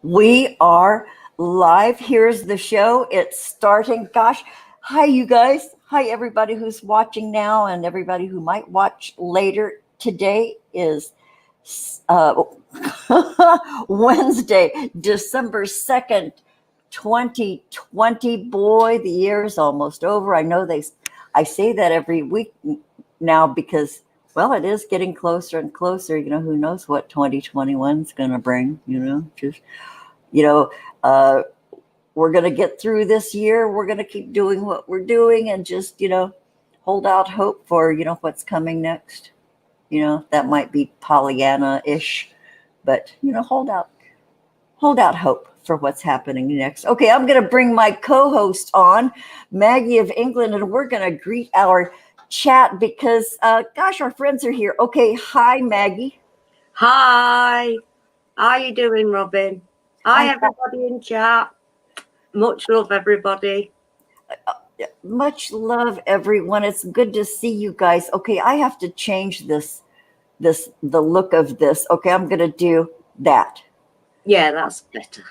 We are live. Here's the show. It's starting. Gosh, hi, you guys. Hi, everybody who's watching now and everybody who might watch later. Today is uh, Wednesday, December 2nd, 2020. Boy, the year's almost over. I say that every week now because, well, it is getting closer and closer. Who knows what 2021 is going to bring, you know, uh, we're going to get through this year. We're going to keep doing what we're doing and just, hold out hope for, what's coming next. That might be Pollyanna-ish, but, hold out hope for what's happening next. Okay, I'm going to bring my co-host on, Maggie-of-England, and we're going to greet our chat because, gosh, our friends are here. Okay, hi, Maggie. Hi. How are you doing, Robin? Hi, everybody in chat. Much love, everybody. Much love, everyone. It's good to see you guys. Okay, I have to change the look of this. Okay, I'm going to do that. Yeah, that's better.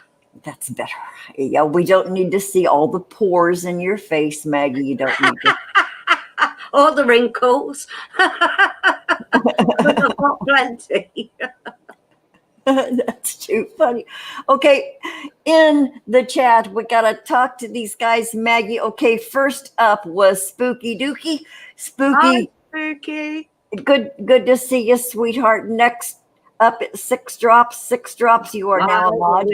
That's better. Yeah, we don't need to see all the pores in your face, Maggie. You don't need to. All the wrinkles. But I've got plenty. That's too funny. Okay, in the chat, we got to talk to these guys, Maggie. Okay, first up was Spooky Dookie. Hi, Spooky. Good to see you, sweetheart. Next up, SixDrops. SixDrops, you are now a mod.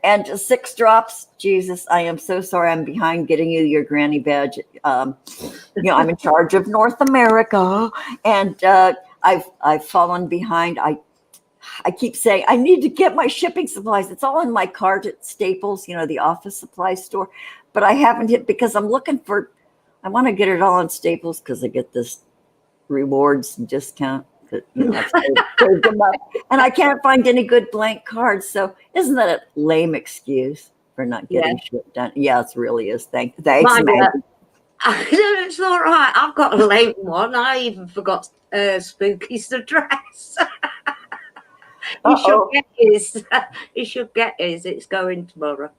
And SixDrops, Jesus, I am so sorry. I'm behind getting you your granny badge. I'm in charge of North America, and I've fallen behind. I keep saying I need to get my shipping supplies. It's all in my cart at Staples, the office supply store, but I haven't hit because I'm looking for. I want to get it all in Staples because I get this rewards discount. I've saved them up, and I can't find any good blank cards. So isn't that a lame excuse for not getting shit done? Yeah, it really is. Thanks, Maggie. It's all right. I've got a lame one. I even forgot Spooky's address. He should get his. It's going tomorrow.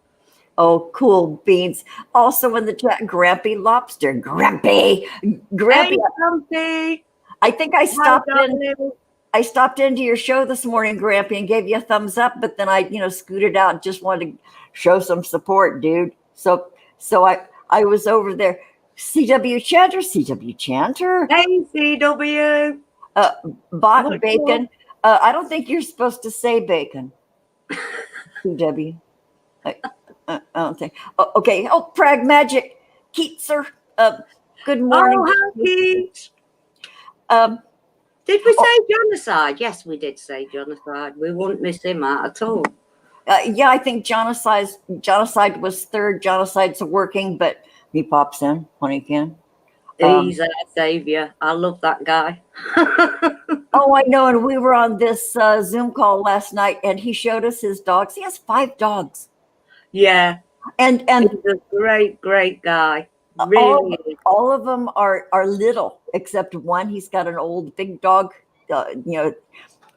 Oh, cool beans. Also in the chat, Grampy Lobster. Grampy. Hey, Grampy. I think I stopped into your show this morning, Grampy, and gave you a thumbs up, but then I, scooted out and just wanted to show some support, dude. So I was over there. CW Chanter. Hey, CW. Bought bacon. I don't think you're supposed to say bacon. CW. I don't think. Oh, okay. Oh, Prag Magic. Keatser. Good morning. Oh, hi, Keats. Did we say genocide? Yes, we did say genocide. We wouldn't miss him out at all. Yeah, I think genocide was third. Genocide's working, but he pops in when he can. He's our savior. I love that guy. Oh, I know. And we were on this Zoom call last night, and he showed us his dogs. He has 5 dogs. Yeah, and he's a great guy. Really, all of them are little, except one. He's got an old big dog,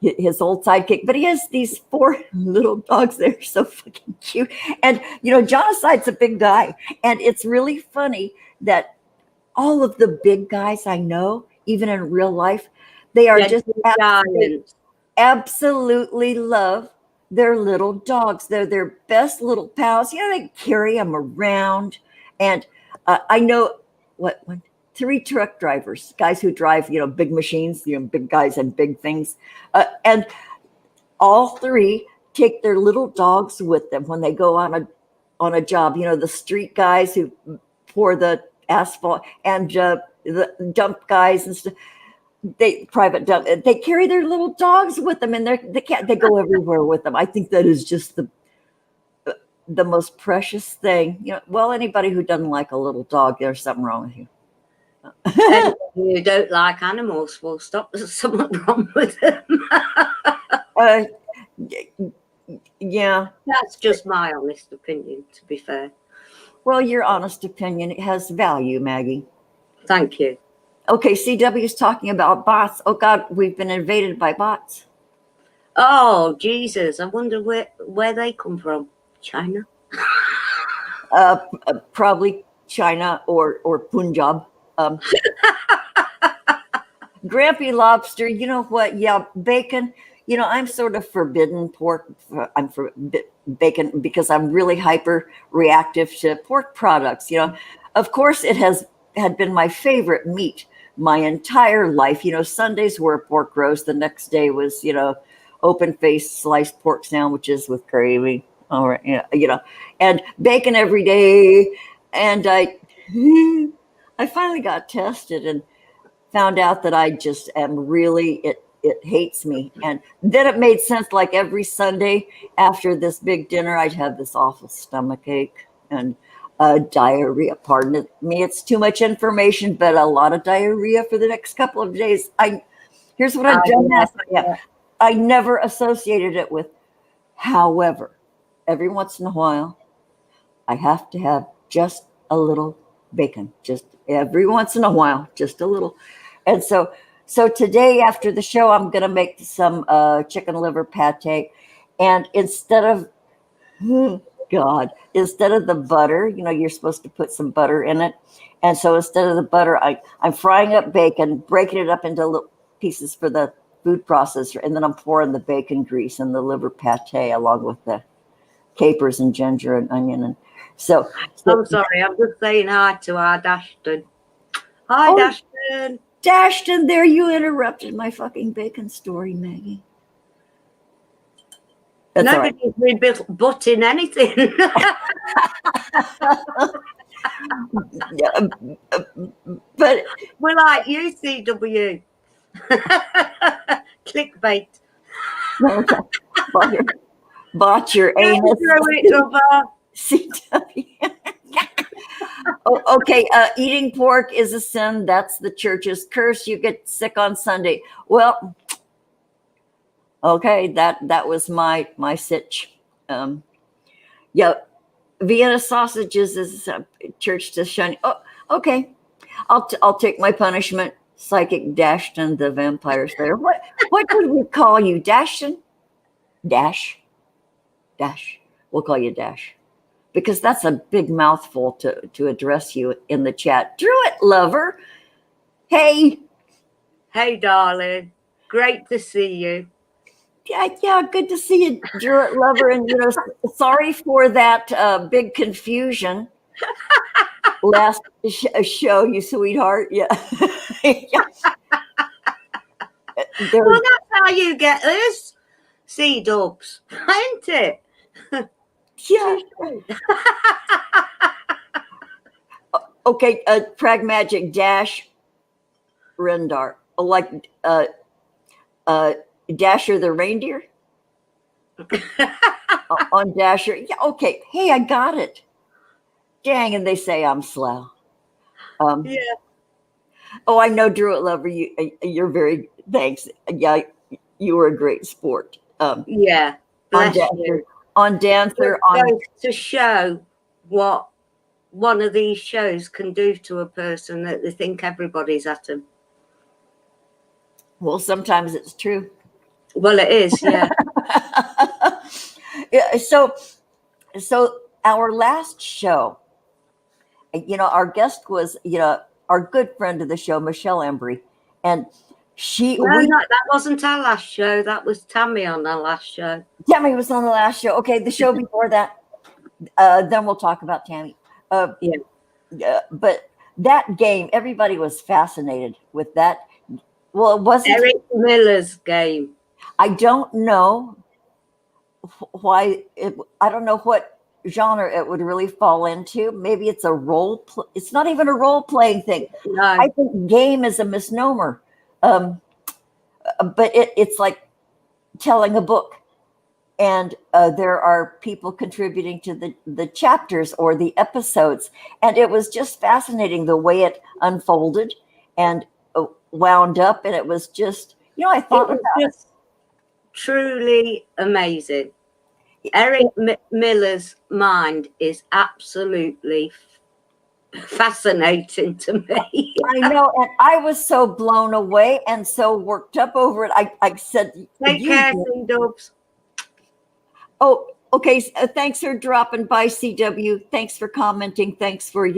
his old sidekick. But he has these 4 little dogs. They're so fucking cute. And Genocide's a big guy, and it's really funny that all of the big guys I know, even in real life, they are just absolutely love their little dogs. They're their best little pals. They carry them around, and I know 3 truck drivers, guys who drive, big machines, big guys and big things. And all 3 take their little dogs with them when they go on a job. The street guys who pour the asphalt and the dump guys and stuff. Private dump. They carry their little dogs with them, and they go everywhere with them. I think that is just the most precious thing. Well, anybody who doesn't like a little dog, there's something wrong with you. You don't like animals, well, stop. There's something wrong with them. Yeah. That's just my honest opinion, to be fair. Well, your honest opinion has value, Maggie. Thank you. Okay, CW is talking about bots. Oh, God, we've been invaded by bots. Oh, Jesus. I wonder where they come from. China? Probably China or Punjab. Grampy lobster, you know what? Yeah, bacon. You know, I'm sort of forbidden pork. I'm for bacon because I'm really hyper reactive to pork products. You know, of course, it had been my favorite meat my entire life. You know, Sundays were a pork roast. The next day was, you know, open faced sliced pork sandwiches with gravy. All right, you know, and bacon every day. And I finally got tested and found out that I just am really it hates me. And then it made sense, like every Sunday after this big dinner, I'd have this awful stomach ache and diarrhea. Pardon me, it's too much information, but a lot of diarrhea for the next couple of days. Here's what I've done now. Yeah, I never associated it with. However, every once in a while, I have to have just a little bacon, just every once in a while, just a little. And so today after the show, I'm going to make some chicken liver pate. And instead of, instead of the butter, you know, you're supposed to put some butter in it. And so instead of the butter, I'm frying up bacon, breaking it up into little pieces for the food processor. And then I'm pouring the bacon grease and the liver pate along with the capers and ginger and onion. And so I'm sorry, I'm just saying hi to our Dashton. Hi, Dashton. Dashton, there you interrupted my fucking bacon story, Maggie. That's Nobody's rebutting anything. But we're like UCW. Clickbait. Bought your anus. CW. Okay, eating pork is a sin. That's the church's curse. You get sick on Sunday. Well, okay, that was my sitch. Yeah, Vienna sausages is a church to shun. Oh, okay, I'll take my punishment. Psychic Dashton, the vampire slayer. What would we call you, Dashton? Dash. We'll call you Dash. Because that's a big mouthful to address you in the chat. Druid lover. Hey. Hey, darling. Great to see you. Yeah, good to see you, Druid lover. And, you know, sorry for that big confusion last show, you sweetheart. Yeah. Yeah. Well, that's how you get us. SixDrops, ain't it? Yeah. Okay, Pragmagic Dash Rendar. Like Dasher the reindeer? On Dasher. Yeah, okay. Hey, I got it. Dang, and they say I'm slow. Yeah. Oh, I know, Druid lover. You're very thanks. Yeah, you were a great sport. Yeah. On Dasher, on Dancer, on to show what one of these shows can do to a person that they think everybody's at them. Well, sometimes it's true. Well, it is, yeah. Yeah. So our last show, you know, our guest was, you know, our good friend of the show, Michelle Embry, and that wasn't our last show. That was Tammy on our last show. Tammy was on the last show. Okay, the show before that. Then we'll talk about Tammy. Yeah. But that game, everybody was fascinated with that. Well, it wasn't Eric Miller's game. I don't know why. I don't know what genre it would really fall into. Maybe it's a role. It's not even a role playing thing. No. I think game is a misnomer. But it's like telling a book, and there are people contributing to the chapters or the episodes, and it was just fascinating the way it unfolded and wound up, and it was just, you know, I thought it was just truly amazing. Eric Miller's mind is absolutely fascinating to me. I know, and I was so blown away and so worked up over it. I said, Take care, C-Dubs. Oh, okay. Thanks for dropping by, CW. Thanks for commenting. Thanks for,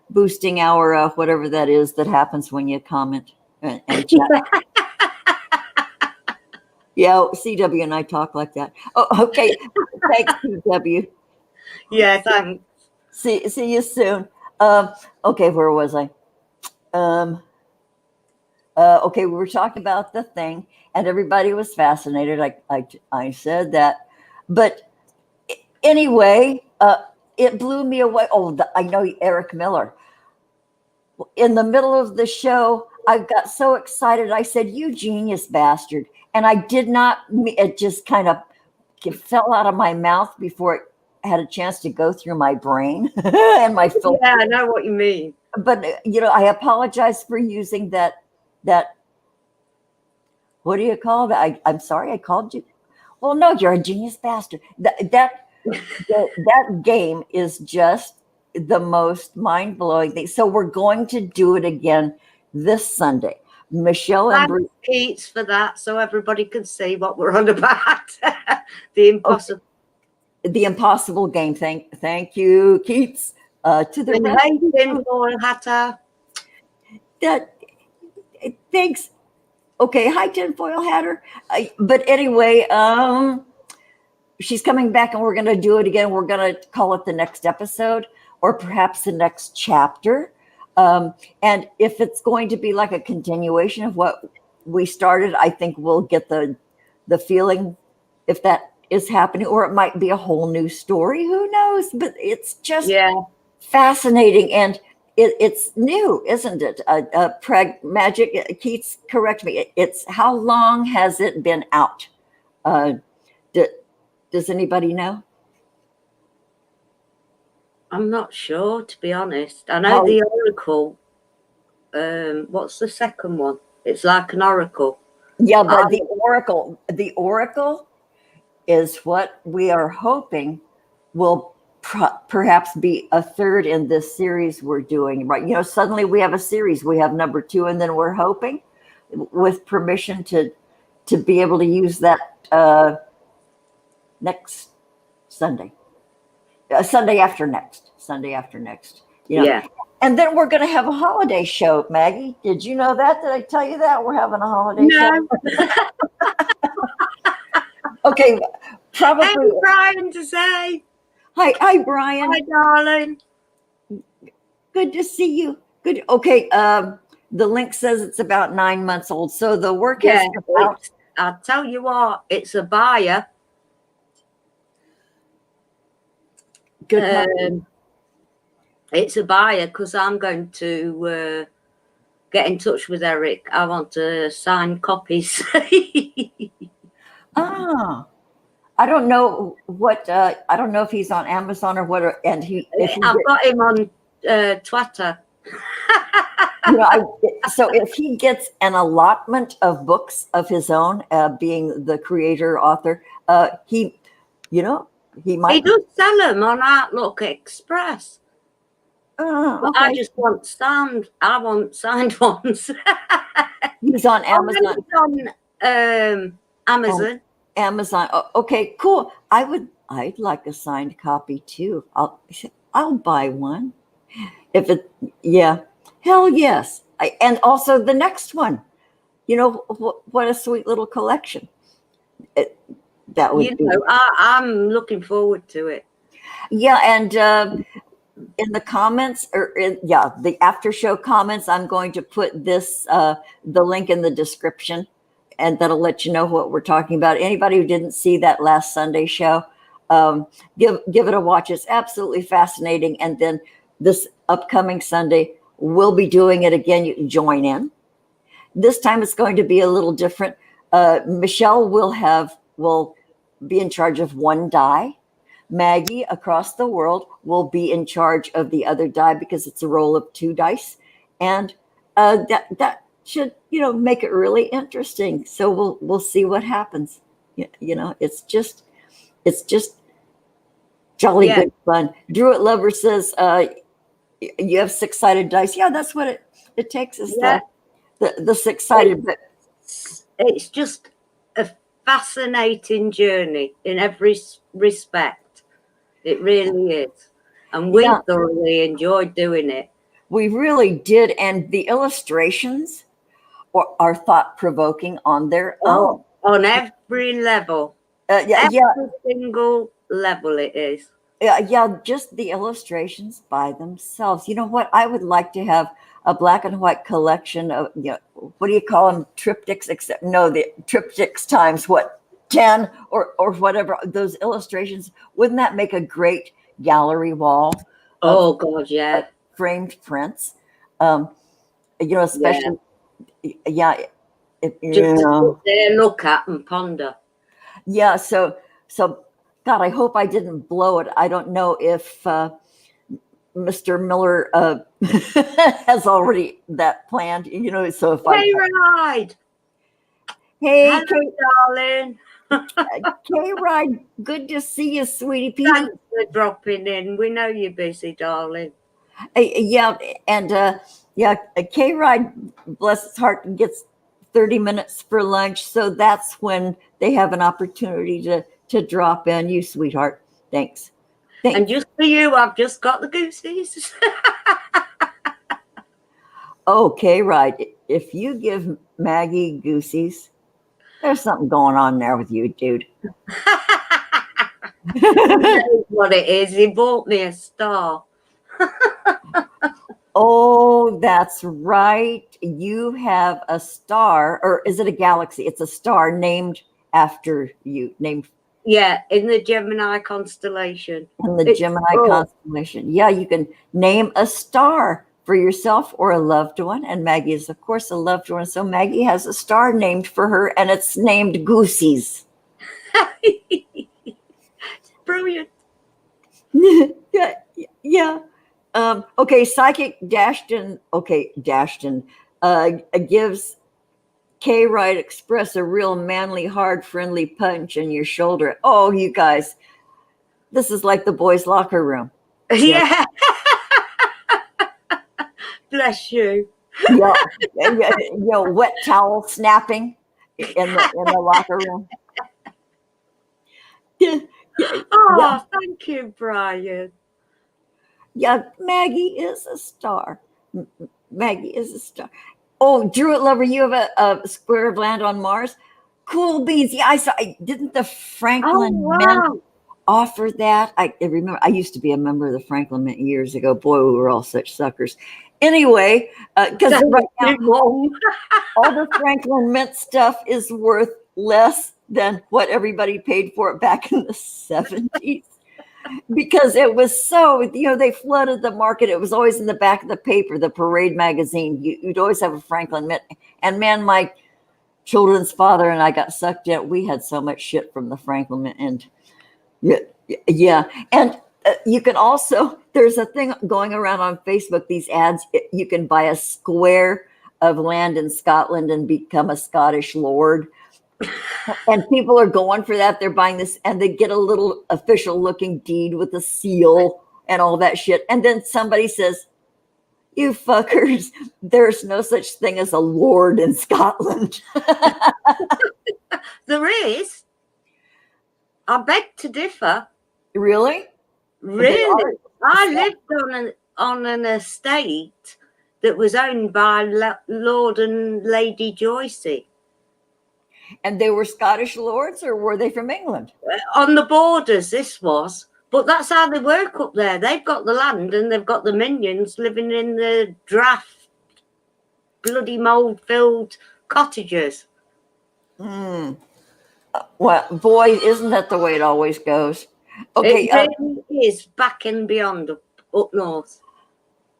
boosting our whatever that is that happens when you comment and chat. Yeah, CW and I talk like that. Oh, okay. Thanks, CW. Yeah, thanks. See you soon. Okay, where was I? Okay, we were talking about the thing, and everybody was fascinated. I said that, but anyway, it blew me away. Oh, I know Eric Miller. In the middle of the show, I got so excited. I said, "You genius bastard!" And I did not. It just kind of fell out of my mouth before it had a chance to go through my brain and my filter. Yeah, I know what you mean. But I apologize for using that. What do you call that? I'm sorry, I called you. Well, no, you're a genius bastard. That game is just the most mind-blowing thing. So we're going to do it again this Sunday. Michelle and Bruce. Keats for that, so everybody can see what we're on about. The impossible. Okay. The impossible game. Thank you, Keats. To the tinfoil hatter. Thanks. Okay, hi tinfoil hatter. But anyway, she's coming back and we're going to do it again. We're going to call it the next episode or perhaps the next chapter. And if it's going to be like a continuation of what we started, I think we'll get the feeling if that is happening, or it might be a whole new story. Who knows? But it's just fascinating. And it's new, isn't it? Magic, Keats, correct me. It's how long has it been out? Does anybody know? I'm not sure, to be honest. I know the Oracle. What's the second one? It's like an oracle. Yeah, but the Oracle is what we are hoping will perhaps be a third in this series we're doing, right? Suddenly we have a series. We have number 2, and then we're hoping, with permission, to be able to use that next Sunday. Sunday after next. Yeah. And then we're going to have a holiday show, Maggie. Did you know that? Did I tell you that? We're having a holiday show. Okay, probably. I'm trying to say. Hi, Brian. Hi, darling. Good to see you. Good. Okay, the link says it's about 9 months old. So the work has come out. I'll tell you what, it's a buyer. Good. It's a buyer because I'm going to get in touch with Eric. I want to sign copies. I don't know what. I don't know if he's on Amazon or what. And I've got him on Twitter. So if he gets an allotment of books of his own, being the creator author, he might. He does sell them on Outlook Express. But okay. I just want signed. I want signed ones. He's on Amazon. On Amazon. Amazon. Okay, cool. I'd like a signed copy too. I'll buy one. Hell yes. And also the next one. What a sweet little collection. That would be. I'm looking forward to it. Yeah, and in the comments the after show comments, I'm going to put this the link in the description, and that'll let you know what we're talking about. Anybody who didn't see that last Sunday show, give it a watch. It's absolutely fascinating. And then this upcoming Sunday, we'll be doing it again. You can join in. This time it's going to be a little different. Michelle will be in charge of one die. Maggie across the world will be in charge of the other die because it's a roll of 2 dice. And that should, make it really interesting. So we'll see what happens. It's just jolly good fun. Druid Lover says, You have six-sided dice. Yeah, that's what it takes is Yeah. the six-sided. But It's just a fascinating journey in every respect. It really is. And we Yeah. thoroughly enjoyed doing it. We really did. And the illustrations are thought-provoking on their own. On every level. Yeah, Every single level it is. yeah, just the illustrations by themselves. You know what? I would like to have a black and white collection of, what do you call them? Triptychs, except no, the triptychs times what, 10 or whatever, those illustrations. Wouldn't that make a great gallery wall of God, yeah. framed prints? Especially, yeah. Just to sit there, look at and ponder. Yeah, so God, I hope I didn't blow it. I don't know if Mr. Miller has already that planned, so if Hey, Ride. Hey, hello, darling. K-Ride, good to see you, sweetie pea. Thanks for dropping in. We know you're busy, darling. Yeah, and K-Ride, bless his heart, gets 30 minutes for lunch, so that's when they have an opportunity to drop in. You sweetheart, thanks. And just for you, I've just got the goosies. Okay, right. If you give Maggie goosies, there's something going on there with you, dude. That's what it is. He bought me a star. Oh, that's right. You have a star, or is it a galaxy? It's a star named after you. Yeah, in the Gemini constellation. In the Gemini constellation. Yeah, you can name a star for yourself or a loved one. And Maggie is, of course, a loved one. So Maggie has a star named for her, and it's named Goosies. Brilliant. Yeah. Okay, Psychic Dashton. Okay, Dashton gives K-Ride Express a real manly, hard, friendly punch in your shoulder. Oh, you guys, this is like the boys' locker room. Yeah. Bless you. Yeah, wet towel snapping in the locker room. Oh, thank you, Brian. Yeah, Maggie is a star. Maggie is a star. Oh, Druid Lover, you have a square of land on Mars. Cool beans. Yeah, I saw. Didn't the Franklin Mint offer that? I remember. I used to be a member of the Franklin Mint years ago. Boy, we were all such suckers. Anyway, because right now all the Franklin Mint stuff is worth less than what everybody paid for it back in the 70s. Because it was so, they flooded the market. It was always in the back of the paper, the Parade magazine. You'd always have a Franklin Mint. And man, my children's father and I got sucked in. We had so much shit from the Franklin Mint. And yeah. And you can also, there's a thing going around on Facebook, these ads. You can buy a square of land in Scotland and become a Scottish lord. And people are going for that. They're buying this and they get a little official looking deed with a seal and all that shit. And then somebody says, you fuckers, there's no such thing as a lord in Scotland. There is. I beg to differ. Really? Really? I lived on an estate that was owned by Lord and Lady Joycey. And they were Scottish lords, or were they from England? On the borders, this was. But that's how they work up there. They've got the land and they've got the minions living in the draft, bloody mold-filled cottages. Well, boy, isn't that the way it always goes? Okay, it really is back and beyond up north.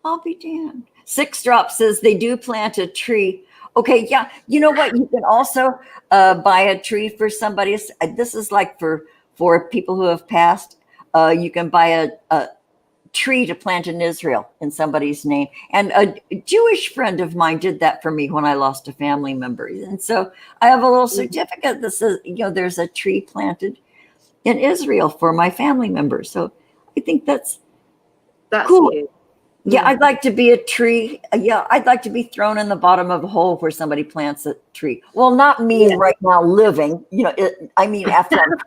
I'll be damned. SixDrops says they do plant a tree. Okay, yeah. You know what? You can also buy a tree for somebody. This is like for people who have passed. You can buy a tree to plant in Israel in somebody's name. And a Jewish friend of mine did that for me when I lost a family member. And so I have a little certificate that says, there's a tree planted in Israel for my family members. So I think that's cool. Cute. Yeah, I'd like to be a tree. Yeah, I'd like to be thrown in the bottom of a hole where somebody plants a tree. Well, not me Yeah. right now living, I mean, after I'm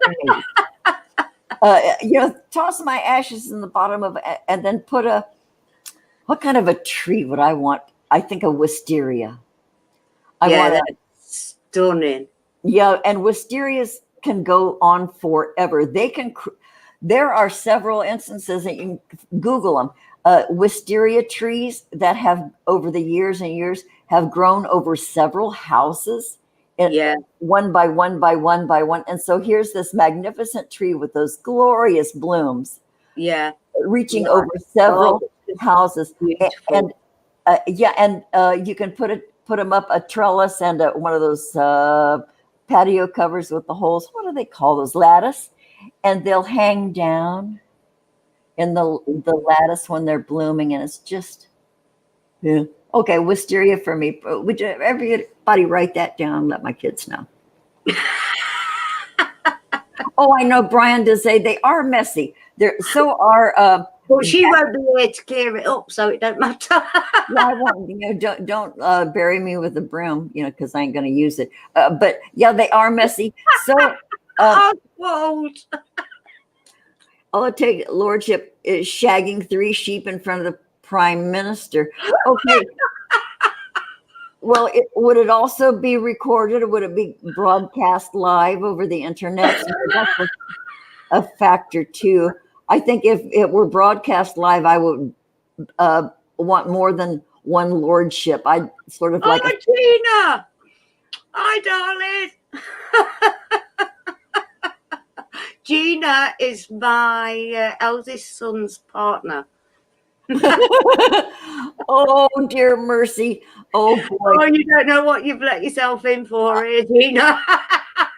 cremated. Toss my ashes in the bottom of and then what kind of a tree would I want? I think a wisteria. I Yeah, want that's stunning. Yeah, and wisterias can go on forever. There are several instances that you can Google them. Wisteria trees that have over the years and years have grown over several houses, Yeah, one by one by one by one. And so here's this magnificent tree with those glorious blooms yeah. reaching Right. over several Oh, houses. beautiful. And you can put them up a trellis and one of those patio covers with the holes. What do they call those? Lattice, and they'll hang down in the lattice when they're blooming, and it's just okay. Wisteria for me. Would you everybody write that down? Let my kids know. Oh, I know. Brian does say they are messy. So are. But she won't be here to clear it up, so it don't matter. Yeah, I won't. Don't bury me with a broom. Because I ain't going to use it. But yeah, they are messy. So. I won't. All it takes, lordship, is shagging 3 sheep in front of the prime minister. Okay. Well, would it also be recorded, or would it be broadcast live over the internet? So that's a factor too. I think if it were broadcast live, I would want more than one lordship. I'd sort of like Gina! Hi, darling. Gina is my eldest son's partner. Oh, dear mercy. Oh, boy. Oh, you don't know what you've let yourself in for here, Gina.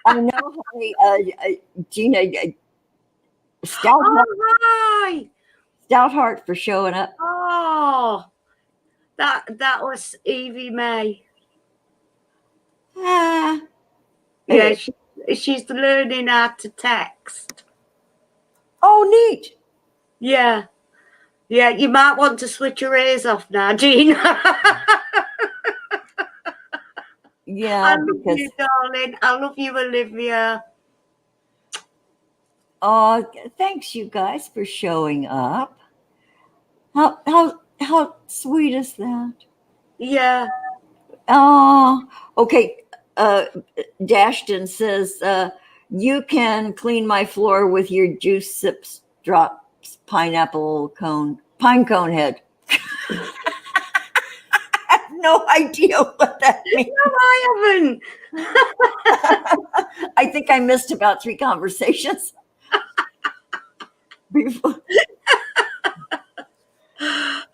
I know, honey. Gina, stout hi. heart for showing up. Oh, that was Evie May. Ah, Yeah, she's learning how to text. oh, neat. Yeah. Yeah, you might want to switch your ears off now, Gina. Yeah, I love you, darling. I love you, Olivia. Oh, thanks you guys for showing up. How sweet is that? Yeah. Oh, okay. Dashton says you can clean my floor with your juice sips drops pine cone head. I have no idea what that means. No, I haven't. I think I missed about 3 conversations before.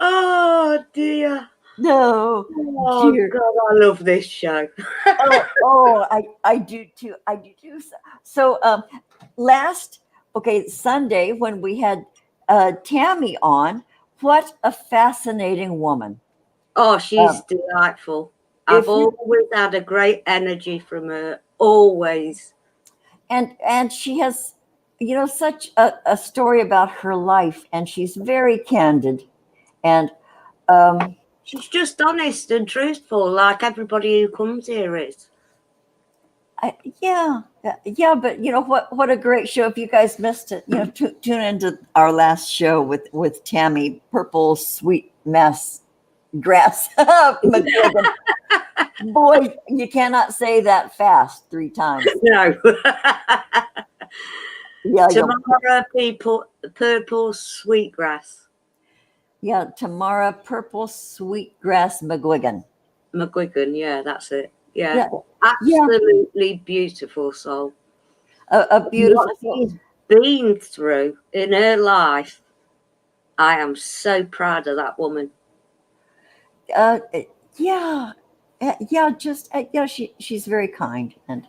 Oh dear. No. Oh dear. God, I love this show. I do too. I do too. So Sunday when we had Tammy on, what a fascinating woman. Oh, she's delightful. I've always had a great energy from her. Always. And she has, such a story about her life, and she's very candid, and she's just honest and truthful, like everybody who comes here is. Yeah, but what a great show! If you guys missed it, tune into our last show with Tammy, Purple Sweet Mess Grass. Boy, you cannot say that fast 3 times. No. Yeah, Tamara Purple Sweetgrass. Yeah, Tamara Purple Sweetgrass McGuigan. Yeah, that's it. Yeah. Absolutely beautiful soul. A beautiful what she's been through in her life. I am so proud of that woman. She's very kind, and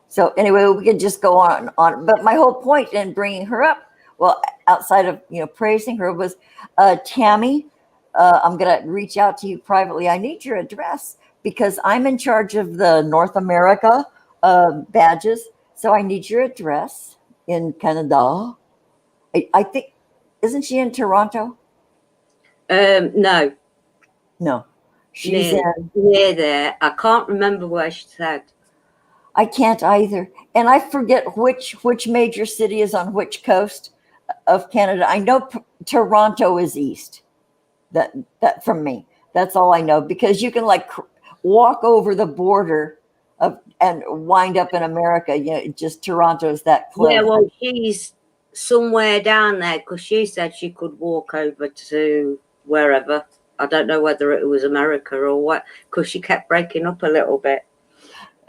so anyway, we could just go on. But my whole point in bringing her up, well, outside of praising her, was Tammy. I'm gonna reach out to you privately. I need your address because I'm in charge of the North America badges. So I need your address in Canada. I think, isn't she in Toronto? No, No, she's in. near there. I can't remember where she said. I can't either, and I forget which major city is on which coast of Canada. I know Toronto is east. That from me. That's all I know, because you can like walk over the border of and wind up in America. You know, just Toronto's that close. Yeah, well, she's somewhere down there because she said she could walk over to wherever. I don't know whether it was America or what, because she kept breaking up a little bit.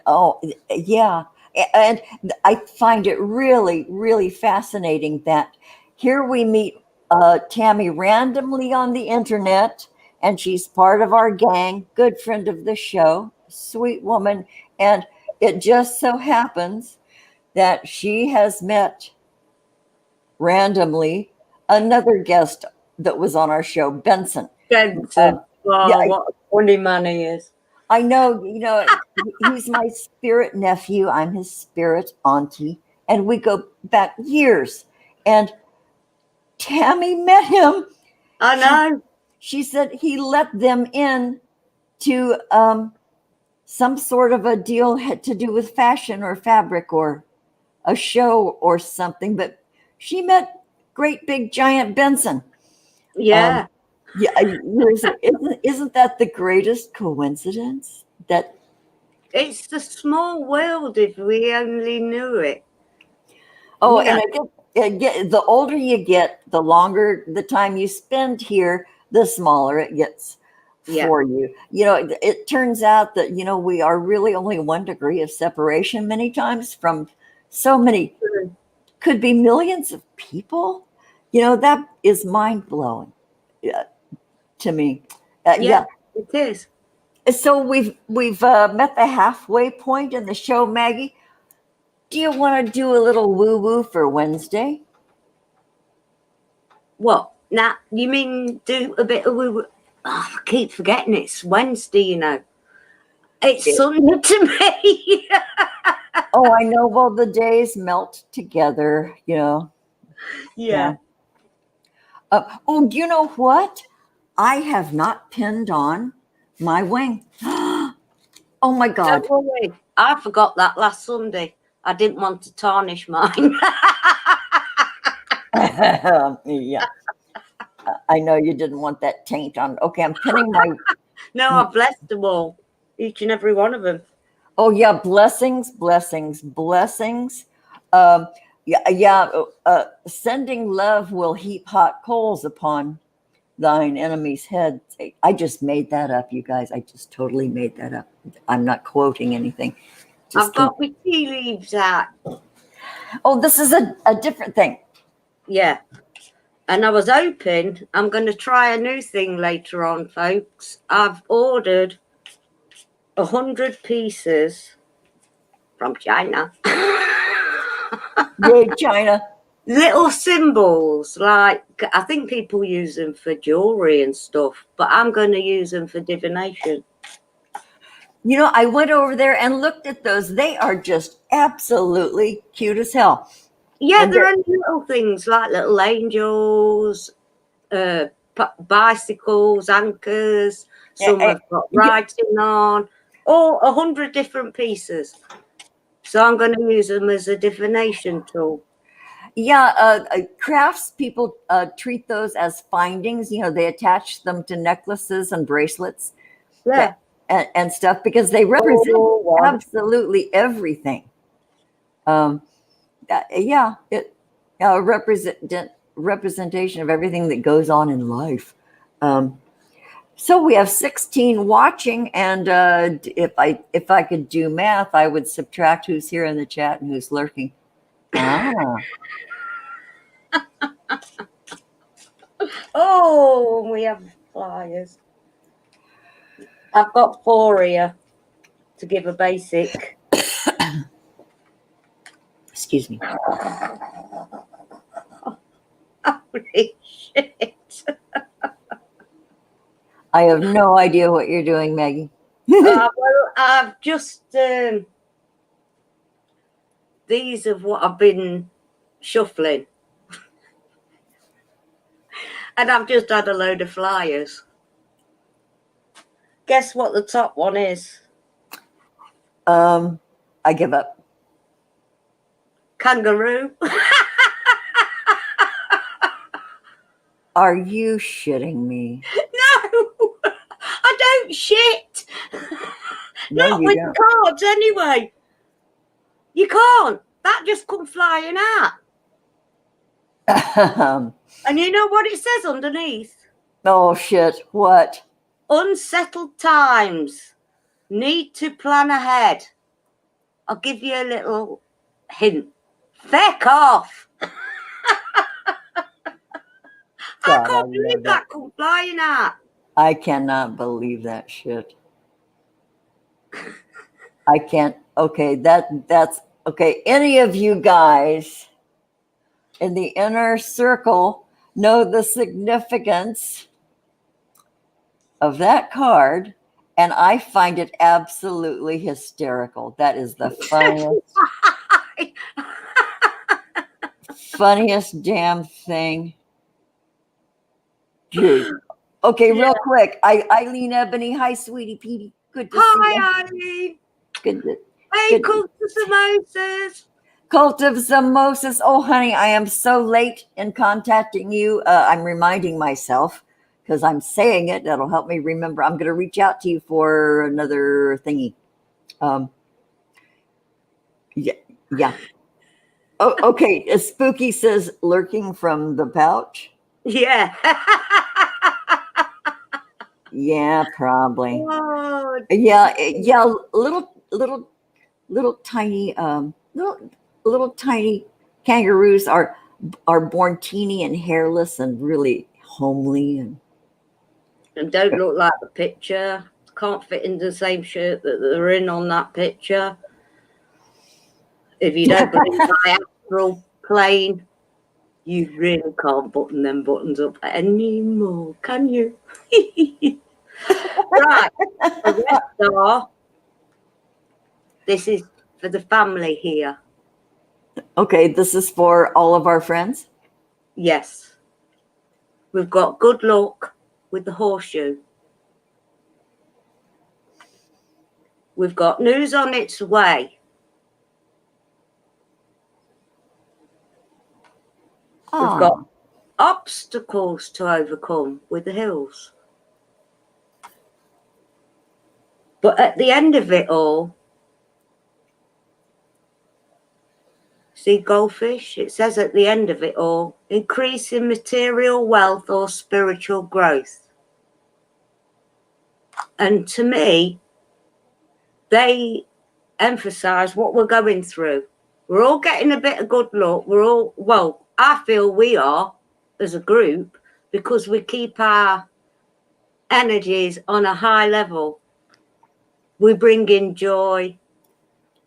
Oh, yeah. And I find it really, really fascinating that here we meet Tammy randomly on the internet, and she's part of our gang, good friend of the show, sweet woman. And it just so happens that she has met randomly another guest that was on our show, Benson. Jensen. Oh, yeah, what a funny man he is. I know, he's my spirit nephew. I'm his spirit auntie. And we go back years. And Tammy met him. I know. She said he let them in to some sort of a deal had to do with fashion or fabric or a show or something. But she met great big giant Benson. Yeah. Yeah, isn't that the greatest coincidence? That It's the small world if we only knew it. oh, Yeah. and the older you get, the longer the time you spend here, the smaller it gets for you. It turns out that we are really only 1 degree of separation many times from so many, could be millions of people. That is mind blowing. To me. Yeah, it is. So we've met the halfway point in the show, Maggie. Do you want to do a little woo woo for Wednesday? What? Now, you mean do a bit of woo? Oh, I keep forgetting it's Wednesday, It's Sunday to me. Oh, I know. Well, the days melt together, Yeah. Oh, do you know what? I have not pinned on my wing. Oh my God. Don't worry. I forgot that last Sunday. I didn't want to tarnish mine. Yeah. I know you didn't want that taint on. Okay, I'm pinning my. No, I blessed them all. Each and every one of them. Oh, yeah. Blessings, blessings, blessings. Sending love will heap hot coals upon thine enemy's head. I just made that up, you guys. I just totally made that up. I'm not quoting anything. I've got my tea leaves out. Oh, this is a different thing. Yeah. And I was hoping I'm going to try a new thing later on, folks. I've ordered 100 pieces from China. Yay, China. Little symbols, like I think people use them for jewelry and stuff, but I'm going to use them for divination. I went over there and looked at those. They are just absolutely cute as hell. Yeah, they're only little things like little angels, bicycles, anchors. Some have got writing on, all 100 different pieces. So I'm going to use them as a divination tool. Yeah, crafts people treat those as findings. They attach them to necklaces and bracelets, and stuff because they represent absolutely everything. Representation of everything that goes on in life. So we have 16 watching, and if I could do math, I would subtract who's here in the chat and who's lurking. Oh, we have flyers. I've got 4 here to give a basic. Excuse me. Holy shit. I have no idea what you're doing, Maggie. Well, I've just these are what I've been shuffling. And I've just had a load of flyers. Guess what the top one is? I give up. Kangaroo. Are you shitting me? No, I don't shit. No, Not you with don't. cards anyway. You can't. That just come flying out. And you know what it says underneath? Oh shit! What? Unsettled times. Need to plan ahead. I'll give you a little hint. Feck off. I God, I can't believe love that it. come flying out. I cannot believe that shit. I can't. Okay, that's okay. Any of you guys in the inner circle know the significance of that card, and I find it absolutely hysterical. That is the funniest damn thing. Gee. Okay, Yeah. real quick. Eileen Ebony. Hi, sweetie Petey. Good to see you. Hi, Eileen. Good. Hey, Good. cook the samosas. Cult of Samosas. Oh, honey, I am so late in contacting you. I'm reminding myself because I'm saying it. That'll help me remember. I'm going to reach out to you for another thingy. Yeah. Oh, okay. Spooky says lurking from the pouch. Yeah. Yeah, probably. Oh, Yeah. Little tiny, little tiny kangaroos are born teeny and hairless and really homely and don't look like the picture. Can't fit in the same shirt that they're in on that picture. If you don't believe my astral plane, you really can't button them buttons up anymore, can you? Right. The rest are. This is for the family here. Okay, this is for all of our friends. Yes. We've got good luck with the horseshoe. We've got news on its way. We've got obstacles to overcome with the hills. But at the end of it all, see goldfish? It says at the end of it all, increase in material wealth or spiritual growth. And to me, they emphasize what we're going through. We're all getting a bit of good luck. Well, I feel we are as a group because we keep our energies on a high level. We bring in joy.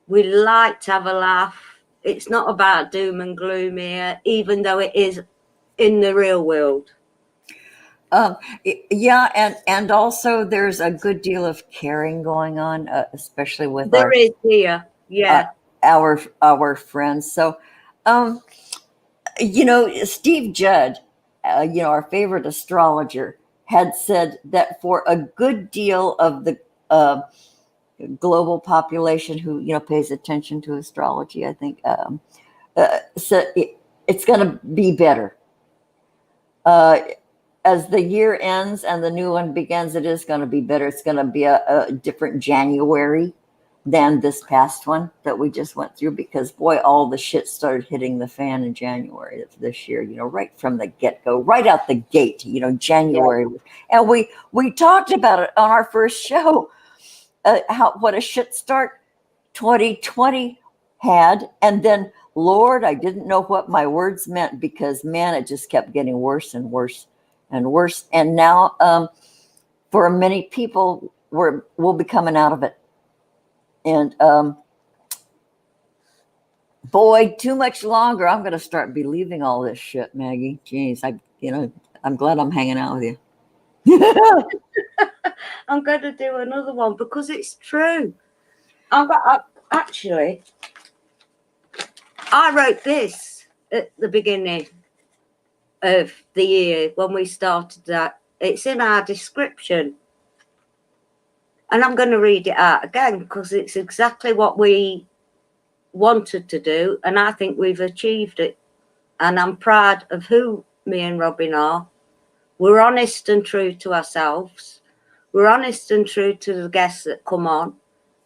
We like to have a laugh. It's not about doom and gloom here, even though it is in the real world. Yeah, and also there's a good deal of caring going on, especially with There is here, yeah. Our friends. So, Steve Judd, our favorite astrologer, had said that for a good deal of the global population who pays attention to astrology, I think so it's going to be better. As the year ends and the new one begins, it is going to be better. It's going to be a different January than this past one that we just went through, because boy, all the shit started hitting the fan in January of this year, right from the get-go, right out the gate, January. Yeah. And we talked about it on our first show, what a shit start 2020 had. And then, Lord, I didn't know what my words meant, because man, it just kept getting worse and worse and worse. And now, for many people, we'll be coming out of it. And boy, too much longer, I'm going to start believing all this shit, Maggie. Jeez, I'm glad I'm hanging out with you. I'm going to do another one because it's true. Actually, I wrote this at the beginning. of the year when we started that. It's in our description. And I'm going to read it out again because it's exactly what we wanted to do. And I think we've achieved it. And I'm proud of who me and Robin are. We're honest and true to ourselves. We're honest and true to the guests that come on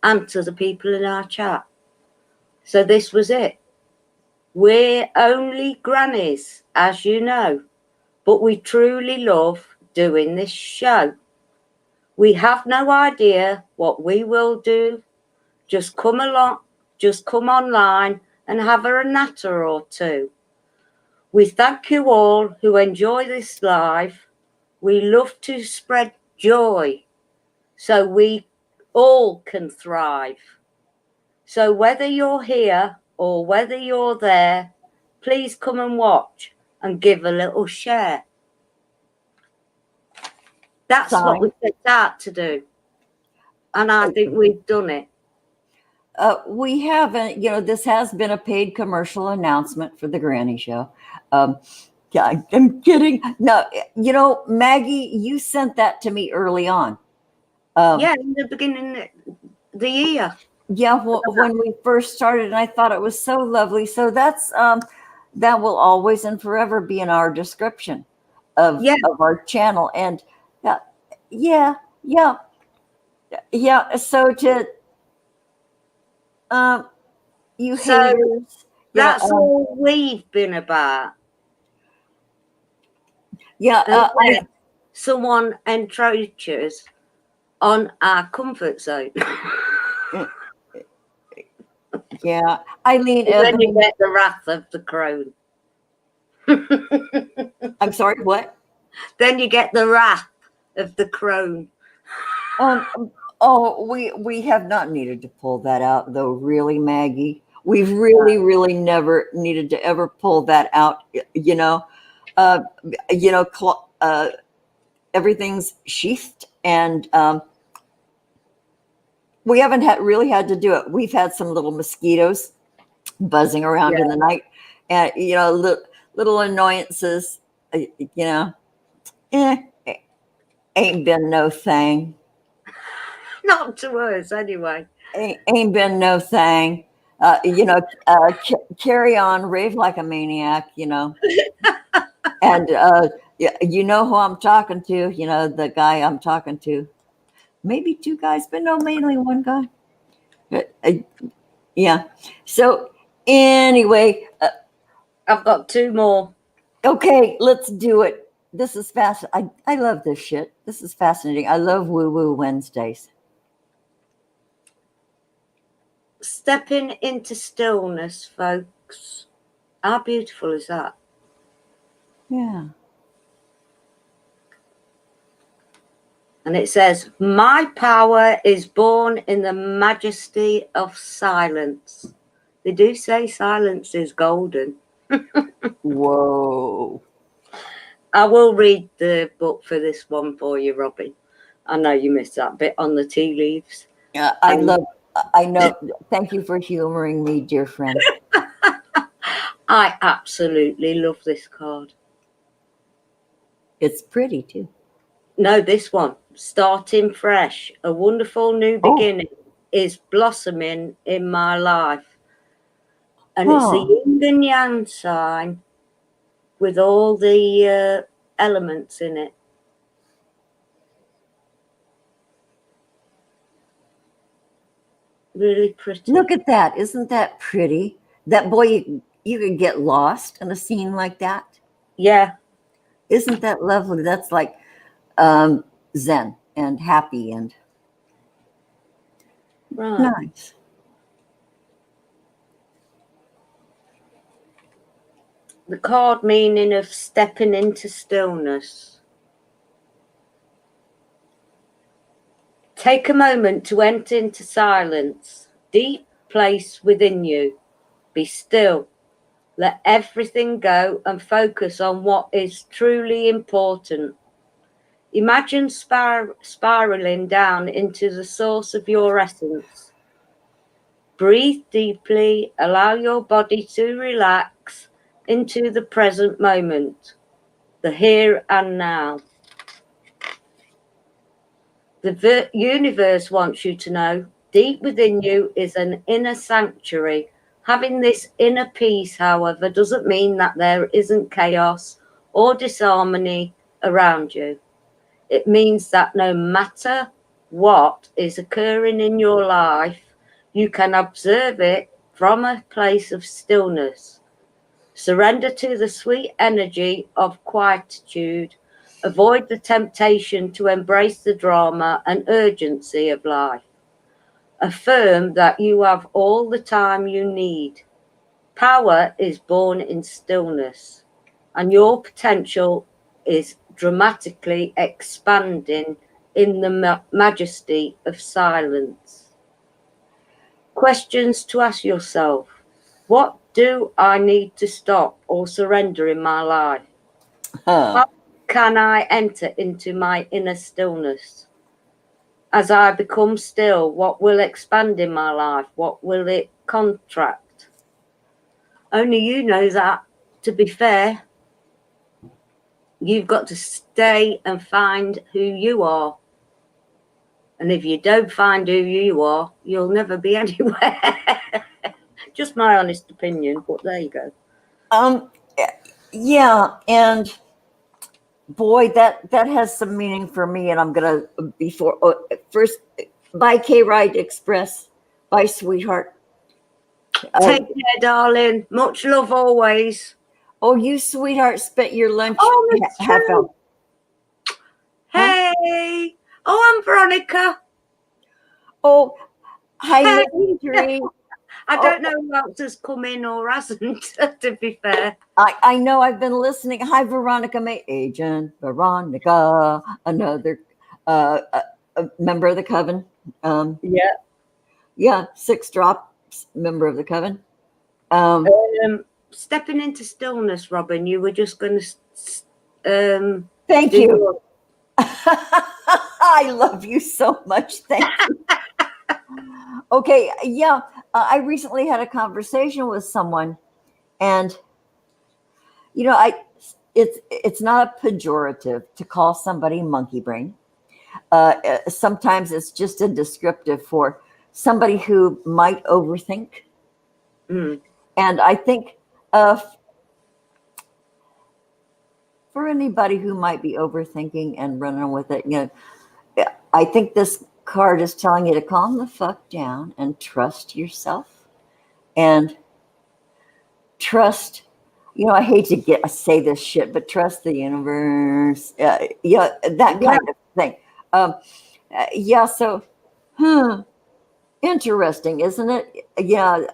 and to the people in our chat. So this was it. We're only grannies, as you know, but we truly love doing this show. We have no idea what we will do. Just come along, just come online and have a natter or two. We thank you all who enjoy this live. We love to spread joy so we all can thrive. So whether you're here or whether you're there, please come and watch and give a little share. That's what we set out to do. And I think we've done it. We haven't, this has been a paid commercial announcement for the Granny Show. Yeah, I'm kidding. No, Maggie, you sent that to me early on. Yeah, in the beginning of the year. Yeah, when we first started, and I thought it was so lovely. So that's that will always and forever be in our description of our channel. And yeah. So to you haters, that's all we've been about. Yeah, someone encroaches on our comfort zone. Yeah, Eileen. Then you get the wrath of the crone. I'm sorry, what? Then you get the wrath of the crone. We have not needed to pull that out, though. Really, Maggie, we've really never needed to ever pull that out. Everything's sheathed, and we haven't really had to do it. We've had some little mosquitoes buzzing around in the night, and little annoyances. Ain't been no thing. Not to us, anyway. Ain't been no thing. Carry on, rave like a maniac. And you know who I'm talking to. The guy I'm talking to. Maybe two guys, but no, mainly one guy. Yeah. So anyway, I've got two more. Okay, let's do it. This is fast. I love this shit. This is fascinating. I love Woo Woo Wednesdays. Stepping into stillness, folks. How beautiful is that? Yeah. And it says, my power is born in the majesty of silence. They do say silence is golden. Whoa. I will read the book for this one for you, Robin. I know you missed that bit on the tea leaves. Yeah, I know. Thank you for humoring me, dear friend. I absolutely love this card. It's pretty too. No, this one. Starting fresh. A wonderful new beginning is blossoming in my life. And it's the yin and yang sign with all the elements in it. Really pretty. Look at that. Isn't that pretty? That boy, you could get lost in a scene like that. Yeah. Isn't that lovely? That's like zen and happy and nice. The card meaning of stepping into stillness. Take a moment to enter into silence, deep place within you. Be still. Let everything go and focus on what is truly important. Imagine spiraling down into the source of your essence. Breathe deeply. Allow your body to relax into the present moment. the here and now. The universe wants you to know deep within you is an inner sanctuary. Having this inner peace, however, doesn't mean that there isn't chaos or disharmony around you. It means that no matter what is occurring in your life, you can observe it from a place of stillness. Surrender to the sweet energy of quietude. Avoid the temptation to embrace the drama and urgency of life. Affirm that you have all the time you need. Power is born in stillness, and your potential is dramatically expanding in the majesty of silence. Questions to ask yourself. What do I need to stop or surrender in my life? How can I enter into my inner stillness? As I become still, what will expand in my life? What will it contract? Only you know that, to be fair. You've got to stay and find who you are. And if you don't find who you are, you'll never be anywhere. Just my honest opinion, but there you go. Yeah, and boy, that has some meaning for me. And I'm gonna first bye, K Ride Express. Bye, sweetheart. Take care, darling. Much love always. Oh, you sweetheart spent your lunch half out. Hey. Oh, I'm Veronica. Oh, hi, Hey. Adrian. I don't know who else has come in or hasn't, to be fair. I know I've been listening. Hi, Veronica May. Agent Veronica, another a member of the coven. Yeah, SixDrops, member of the coven. Stepping into stillness, Robin, you were just going to... Thank you. I love you so much. Thank you. Okay, yeah. I recently had a conversation with someone, and it's not a pejorative to call somebody monkey brain. Sometimes it's just a descriptive for somebody who might overthink. And I think for anybody who might be overthinking and running with it, I think this card is telling you to calm the fuck down and trust yourself and trust. I hate to say this shit, but trust the universe. That kind of thing. So, interesting, isn't it? Yeah.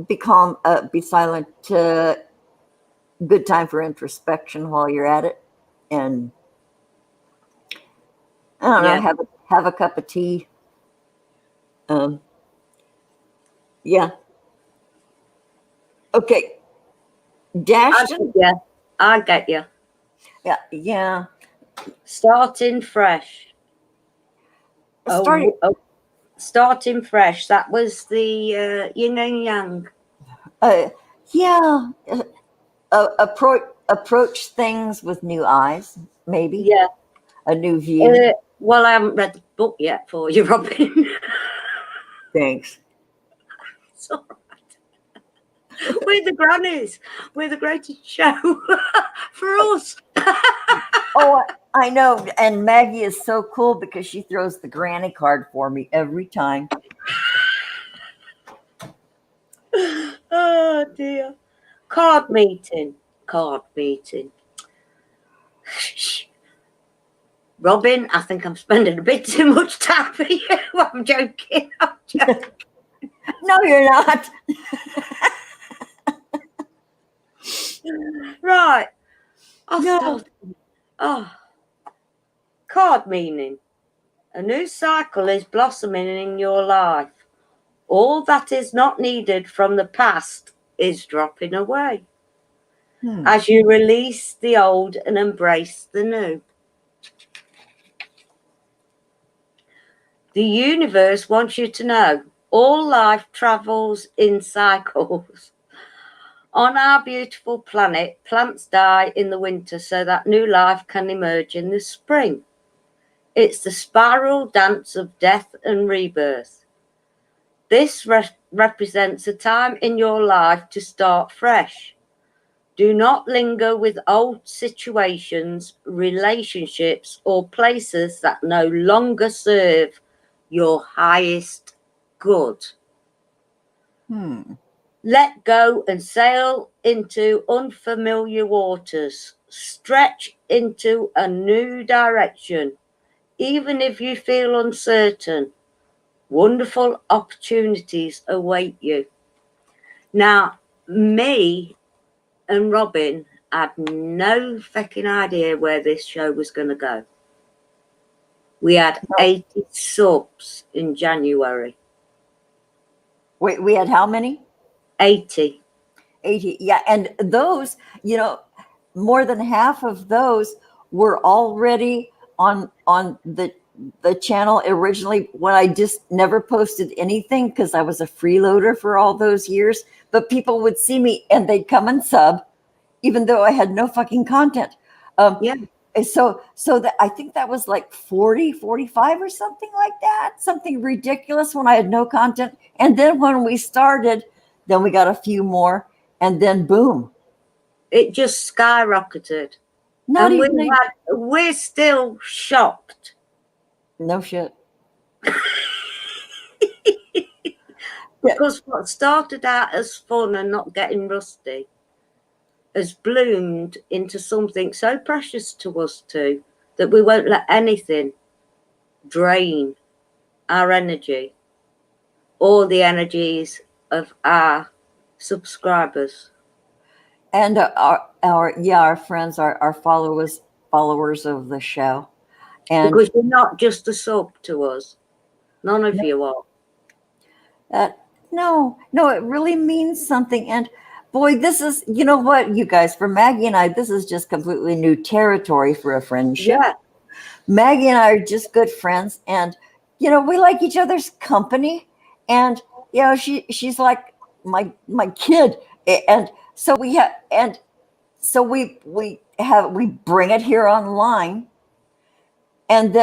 Be calm, be silent. Good time for introspection while you're at it. And I don't know, have a cup of tea. Yeah. Okay. Dashton? Yeah, I get you. Yeah. Starting fresh. Starting fresh. That was the yin and yang. Approach things with new eyes, maybe. Yeah. A new view. Well, I haven't read the book yet for you, Robin. Thanks. It's all right. We're the Grannies. We're the greatest show for us. Oh, I know. And Maggie is so cool because she throws the granny card for me every time. Oh, dear. Card meeting. Robin, I think I'm spending a bit too much time for you. I'm joking. No, you're not. Right. No. Card meaning. A new cycle is blossoming in your life. All that is not needed from the past is dropping away as you release the old and embrace the new. The universe wants you to know all life travels in cycles. On our beautiful planet, plants die in the winter so that new life can emerge in the spring. It's the spiral dance of death and rebirth. This represents a time in your life to start fresh. Do not linger with old situations, relationships, or places that no longer serve your highest good. Let go and sail into unfamiliar waters. Stretch into a new direction. Even if you feel uncertain, wonderful opportunities await you. Now, me and Robin had no fucking idea where this show was going to go. We had 80 subs in January. Wait, we had how many? 80. 80. Yeah. And those, more than half of those were already on the channel originally, when I just never posted anything because I was a freeloader for all those years. But people would see me and they'd come and sub, even though I had no fucking content. Yeah. So that I think that was like 40, 45 or something like that, something ridiculous when I had no content. And then when we started, then we got a few more, and then boom. It just skyrocketed. Not and even we're still shocked. No shit. Because what started out as fun and not getting rusty has bloomed into something so precious to us two that we won't let anything drain our energy or the energies of our subscribers. And our friends, our followers of the show. And because you're not just a sub to us. None of you are. No, it really means something. And boy, this is, you know what, you guys, for Maggie and I, this is just completely new territory for a friendship. Yeah. Maggie and I are just good friends, and we like each other's company, and she's like my kid, and so we bring it here online, and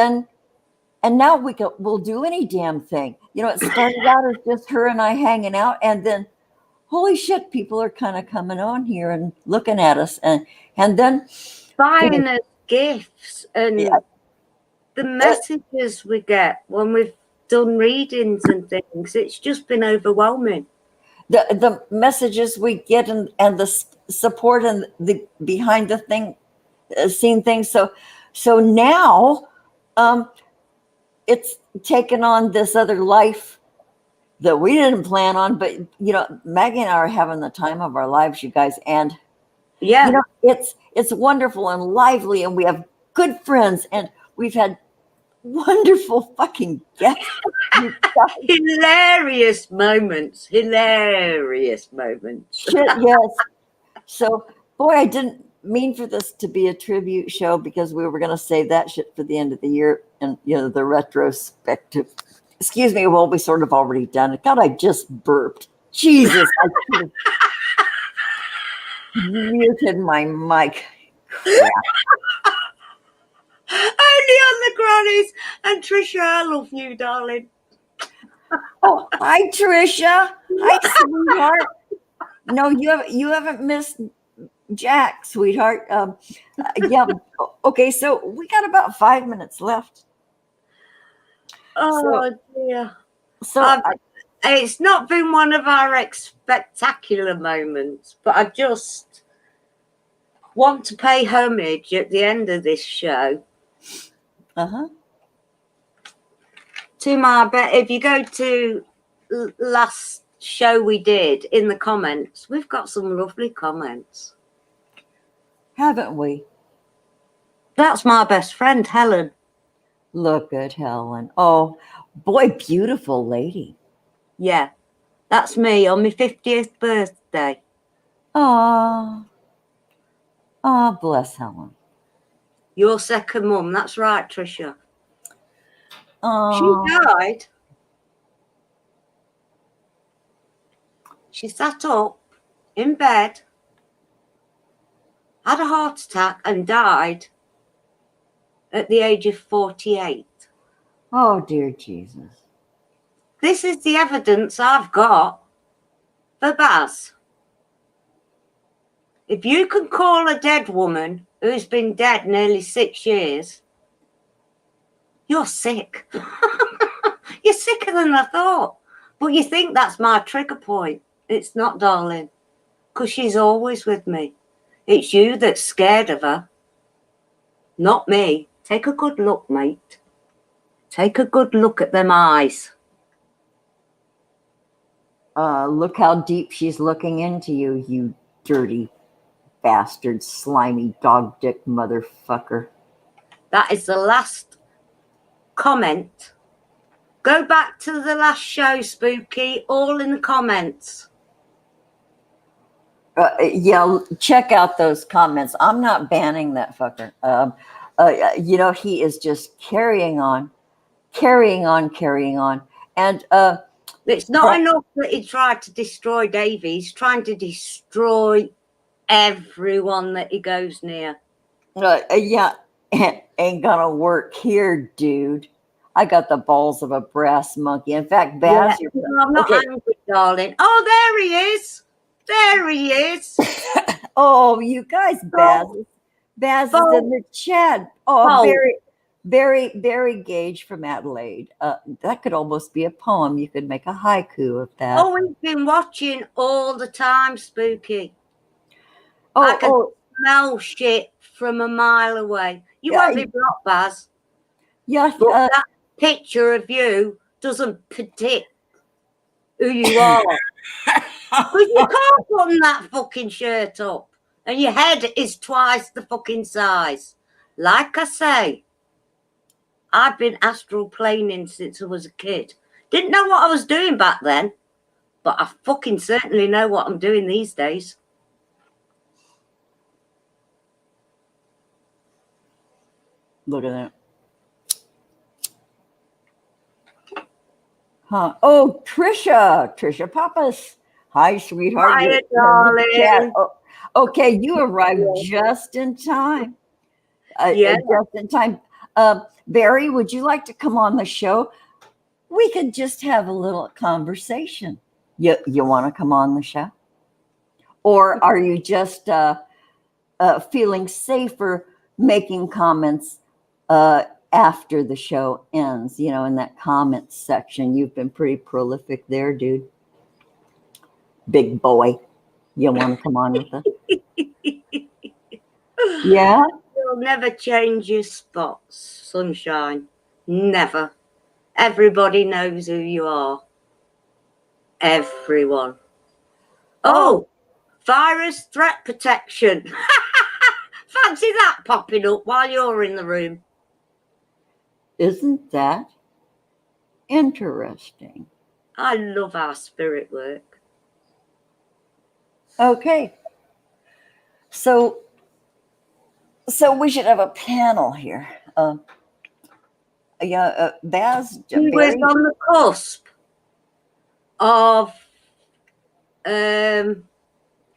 now we'll do any damn thing. It started out as just her and I hanging out, and then holy shit, people are kind of coming on here and looking at us, and then buying us gifts and the messages we get when we've done readings and things. It's just been overwhelming. The messages we get and the support and the behind the scene things. So now it's taken on this other life that we didn't plan on, but Maggie and I are having the time of our lives, you guys, and it's wonderful and lively, and we have good friends, and we've had wonderful fucking guests. hilarious moments. Shit, yes. So boy, I didn't mean for this to be a tribute show, because we were going to save that shit for the end of the year, and the retrospective. Excuse me, well, we sort of already done it. God, I just burped. Jesus, I should have muted my mic. Crap. Only on the Grannies. And Trisha, I love you, darling. Oh, hi, Trisha. Hi, sweetheart. No, you haven't missed Jack, sweetheart. Yeah. Okay, so we got about 5 minutes left. Oh dear. So it's not been one of our spectacular moments, but I just want to pay homage at the end of this show. To my bet, if you go to last show we did, in the comments, we've got some lovely comments. Haven't we? That's my best friend, Helen. Look at Helen. Oh, boy, beautiful lady. Yeah, that's me on my 50th birthday. Oh, bless Helen. Your second mum, that's right, Trisha. Oh. She died. She sat up in bed, had a heart attack and died at the age of 48. Oh, dear Jesus. This is the evidence I've got for Baz. If you can call a dead woman who's been dead nearly 6 years, you're sick. You're sicker than I thought. But you think that's my trigger point. It's not, darling, because she's always with me. It's you that's scared of her, not me. Take a good look, mate. Take a good look at them eyes. Look how deep she's looking into you, you dirty bastard, slimy dog dick motherfucker. That is the last comment. Go back to the last show, Spooky, all in the comments. Yeah, check out those comments. I'm not banning that fucker. He is just carrying on. And it's not enough that he tried to destroy Davey. He's trying to destroy everyone that he goes near. Yeah, ain't gonna work here, dude. I got the balls of a brass monkey. In fact, Baz, I'm not angry, darling. Oh, there he is. There he is. Oh, you guys, Baz is in the chat. Oh, Barry Gage from Adelaide. That could almost be a poem. You could make a haiku of that. Oh, we've been watching all the time, Spooky. I can smell shit from a mile away. You won't be blocked, Baz. Yeah, but that picture of you doesn't predict who you are. Because you can't put that fucking shirt up. And your head is twice the fucking size. Like I say, I've been astral planing since I was a kid. Didn't know what I was doing back then. But I fucking certainly know what I'm doing these days. Look at that. Huh. Oh, Trisha Pappas. Hi, sweetheart. Hi, darling. Oh, okay, you arrived just in time. Just in time. Barry, would you like to come on the show? We could just have a little conversation. You want to come on the show? Or are you just feeling safer making comments after the show ends, in that comments section? You've been pretty prolific there, dude. Big boy. You want to come on with us? Yeah? You'll never change your spots, sunshine. Never. Everybody knows who you are. Everyone. Oh, virus threat protection. Fancy that popping up while you're in the room. Isn't that interesting? I love our spirit work. Okay. So we should have a panel here. Baz. He was on the cusp of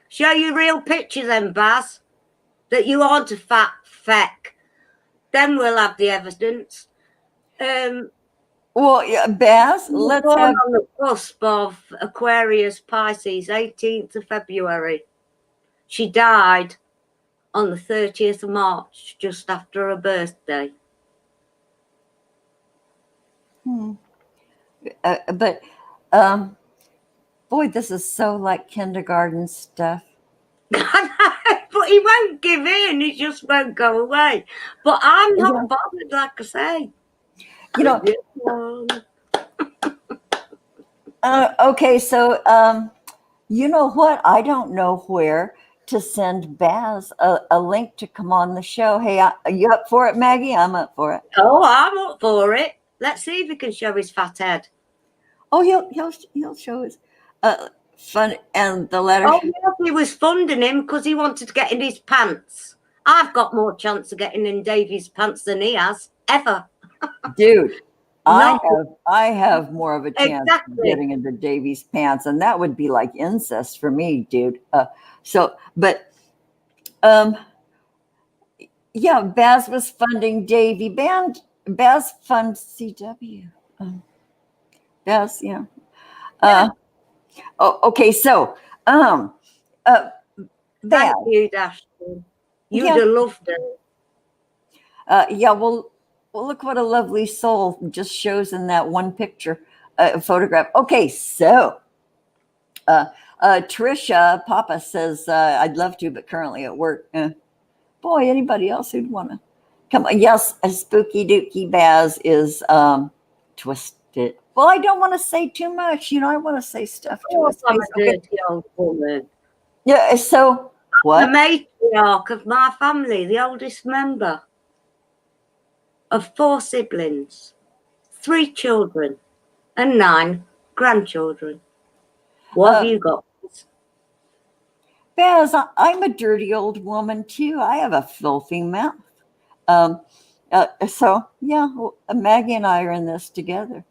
show you real pictures then, Baz, that you aren't a fat feck. Then we'll have the evidence. Well, yeah, Baz, let's have on the cusp of Aquarius Pisces, 18th of February. She died on the 30th of March, just after her birthday. But boy, this is so like kindergarten stuff. But he won't give in. He just won't go away. But I'm not bothered, like I say. Okay, so you know what? I don't know where to send Baz a link to come on the show. Hey, are you up for it, Maggie? I'm up for it. Oh, I'm up for it. Let's see if he can show his fat head. Oh, he'll show his fun and the letter. Oh, yeah, he was funding him because he wanted to get in his pants. I've got more chance of getting in Davey's pants than he has ever. Dude, I Not have more of a chance of exactly. getting into Davy's pants, and that would be like incest for me, dude. But um, yeah, Baz was funding Davy Band. Baz funds CW. Um, Baz, yeah. Yeah. Okay, so um, uh, Baz, Thank you, Dashton. You'd yeah, have loved it. yeah. Well, look what a lovely soul just shows in that one picture, photograph. Okay, so uh, Trisha Papa says I'd love to, but currently at work. Boy, anybody else who'd want to come? Yes, a spooky dookie Baz is twisted. Well, I don't want to say too much. I want to say stuff to Oh, his I'm face. a Okay. dirty old woman. Yeah. So The what? matriarch of my family, the oldest member of 4 siblings, 3 children, and 9 grandchildren. What have you got? Baz, I'm a dirty old woman too. I have a filthy mouth. Um, so yeah, Maggie and I are in this together.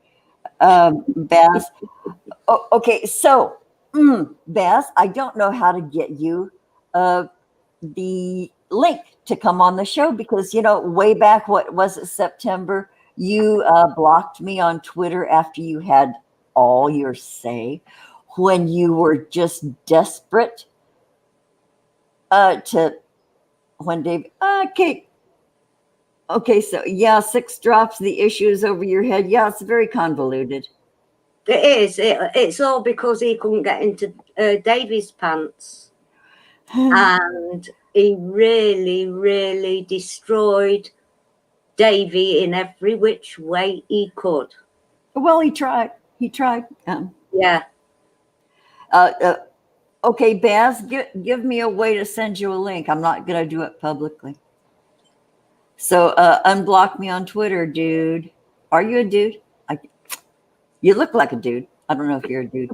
Baz. Okay, so Baz, I don't know how to get you the link to come on the show because way back, what was it, September? You blocked me on Twitter after you had all your say when you were just desperate to when Dave. Okay, so yeah, SixDrops, the issues over your head. Yeah, it's very convoluted. It is. It's all because he couldn't get into Davy's pants. And he really, really destroyed Davy in every which way he could. Well, he tried. He tried. Yeah. Okay, Baz, give me a way to send you a link. I'm not going to do it publicly. So unblock me on Twitter, dude. Are you a dude? You look like a dude. I don't know if you're a dude.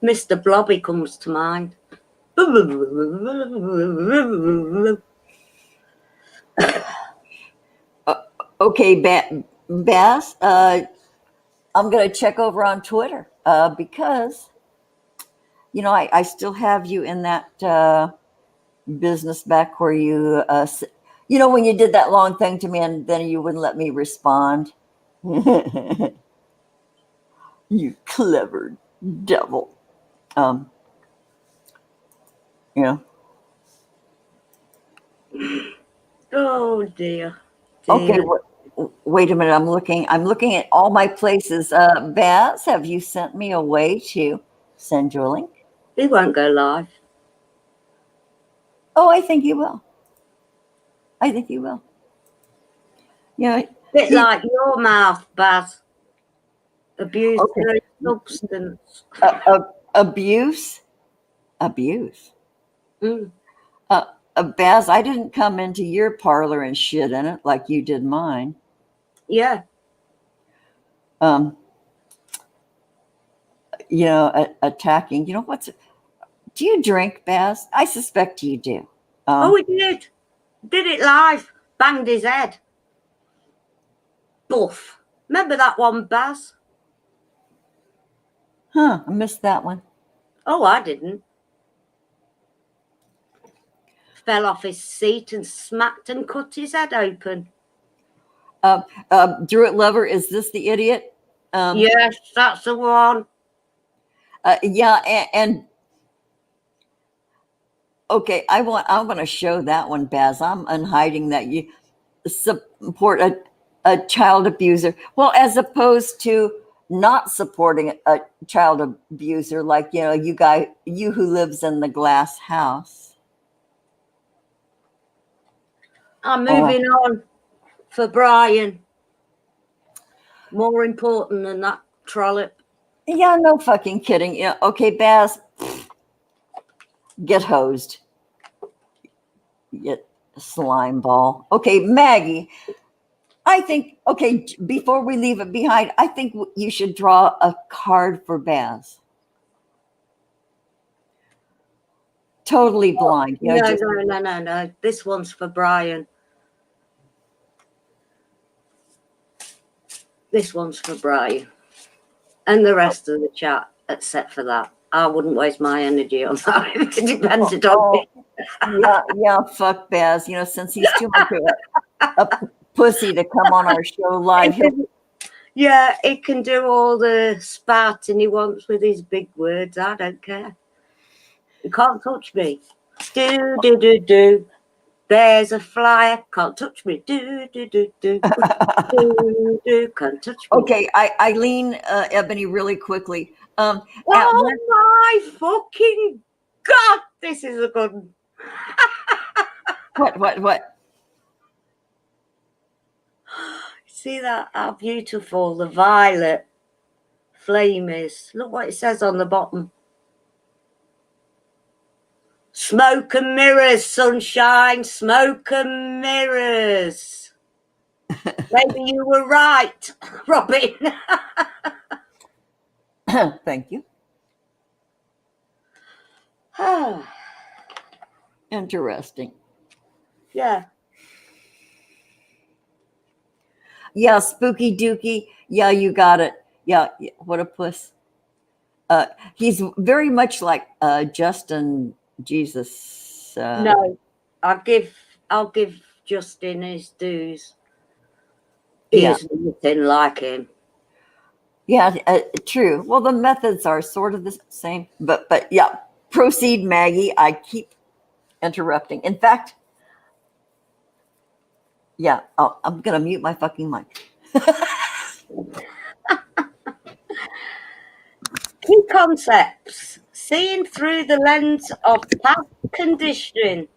Mr. Blobby comes to mind. Okay, Baz, I'm going to check over on Twitter because, I still have you in that business back where you, when you did that long thing to me and then you wouldn't let me respond. You clever devil. Um, you know. Oh dear. Okay, wait a minute. I'm looking at all my places. Baz, have you sent me a way to send you a link? He won't go live. Oh, I think you will. I think you will. Bit like your mouth, Baz. Abuse Okay. substance. Abuse. Mm. Baz, I didn't come into your parlor and shit in it like you did mine. Yeah. Attacking. Do you drink, Baz? I suspect you do. Oh, he did. Did it live. Banged his head. Buff. Remember that one, Baz? I missed that one. Oh, I didn't. Fell off his seat and smacked and cut his head open. Druid Lover, is this the idiot? Yes, that's the one. Yeah, and okay, I want to show that one, Baz. I'm unhiding that you support a child abuser. Well, as opposed to not supporting a child abuser, like you who lives in the glass house. I'm moving on for Brian. More important than that trollop. Yeah, no fucking kidding. Yeah, okay, Baz, get hosed. Get slime ball. Okay, Maggie, I think, okay, before we leave it behind, I think you should draw a card for Baz. Totally blind. No. This one's for Brian. This one's for Brian and the rest of the chat, except for that. I wouldn't waste my energy on that if it depended on me. Yeah, fuck Baz. You know, since he's too much of a pussy to come on our show live. Yeah, he can do all the spouting he wants with his big words. I don't care. You can't touch me. Do, do, do, do. There's a flyer. Can't touch me. Do, do, do, do. Do, do. Can't touch me. Okay, Eileen, Ebony, really quickly. Oh my fucking God. This is a good one. What? See that? How beautiful the violet flame is. Look what it says on the bottom. Smoke and mirrors, sunshine, smoke and mirrors. Maybe you were right, Robin. Thank you. Interesting. Yeah. Yeah, spooky dookie. Yeah, you got it. Yeah, what a puss. He's very much like Justin Jesus. No, I'll give Justin his dues. He is nothing like him. Yeah, true. Well, the methods are sort of the same, but yeah. Proceed, Maggie. I keep interrupting. In fact, yeah, I'm gonna mute my fucking mic. Key concepts: seeing through the lens of past conditioning,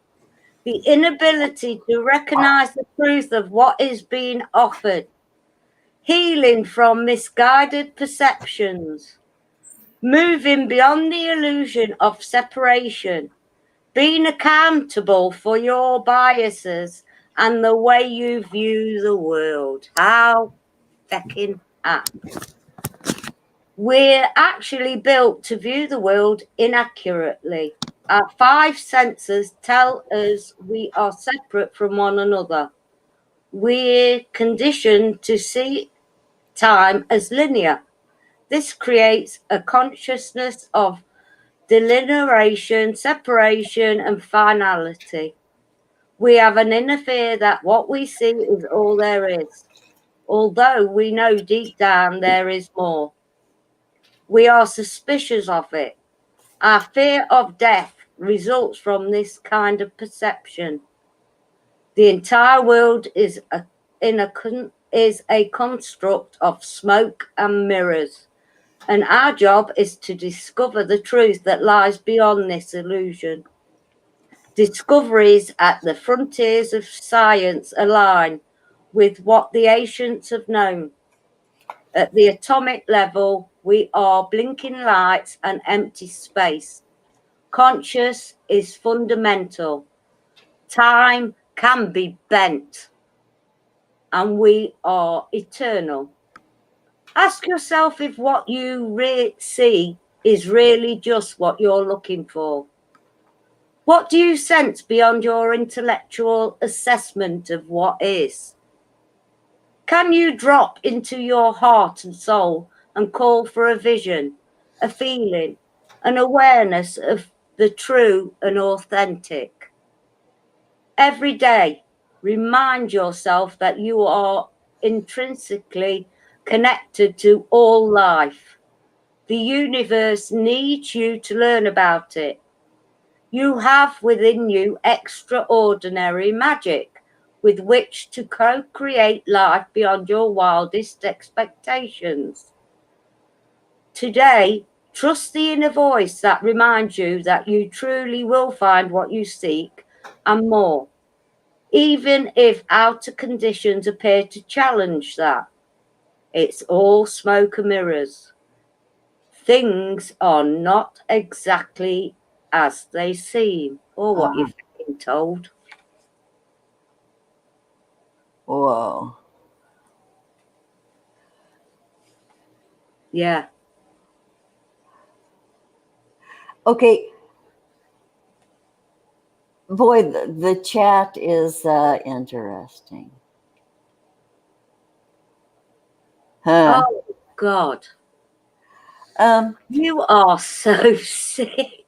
the inability to recognize the truth of what is being offered, healing from misguided perceptions, moving beyond the illusion of separation, being accountable for your biases and the way you view the world. How fucking apt. We're actually built to view the world inaccurately. Our 5 senses tell us we are separate from one another. We're conditioned to see time as linear. This creates a consciousness of delineation, separation, and finality. We have an inner fear that what we see is all there is, although we know deep down there is more. We are suspicious of it. Our fear of death results from this kind of perception. The entire world is a construct of smoke and mirrors, and our job is to discover the truth that lies beyond this illusion. Discoveries at the frontiers of science align with what the ancients have known. At the atomic level, we are blinking lights and empty space. Conscious is fundamental. Time can be bent, and we are eternal. Ask yourself if what you see is really just what you're looking for. What do you sense beyond your intellectual assessment of what is? Can you drop into your heart and soul and call for a vision, a feeling, an awareness of the true and authentic? Every day, remind yourself that you are intrinsically connected to all life. The universe needs you to learn about it. You have within you extraordinary magic with which to co-create life beyond your wildest expectations. Today, trust the inner voice that reminds you that you truly will find what you seek and more, even if outer conditions appear to challenge that. It's all smoke and mirrors. Things are not exactly as they seem, or what you're fucking told. Whoa. Yeah. Okay. Boy, the chat is interesting. Huh. Oh, God. Um, You are so sick.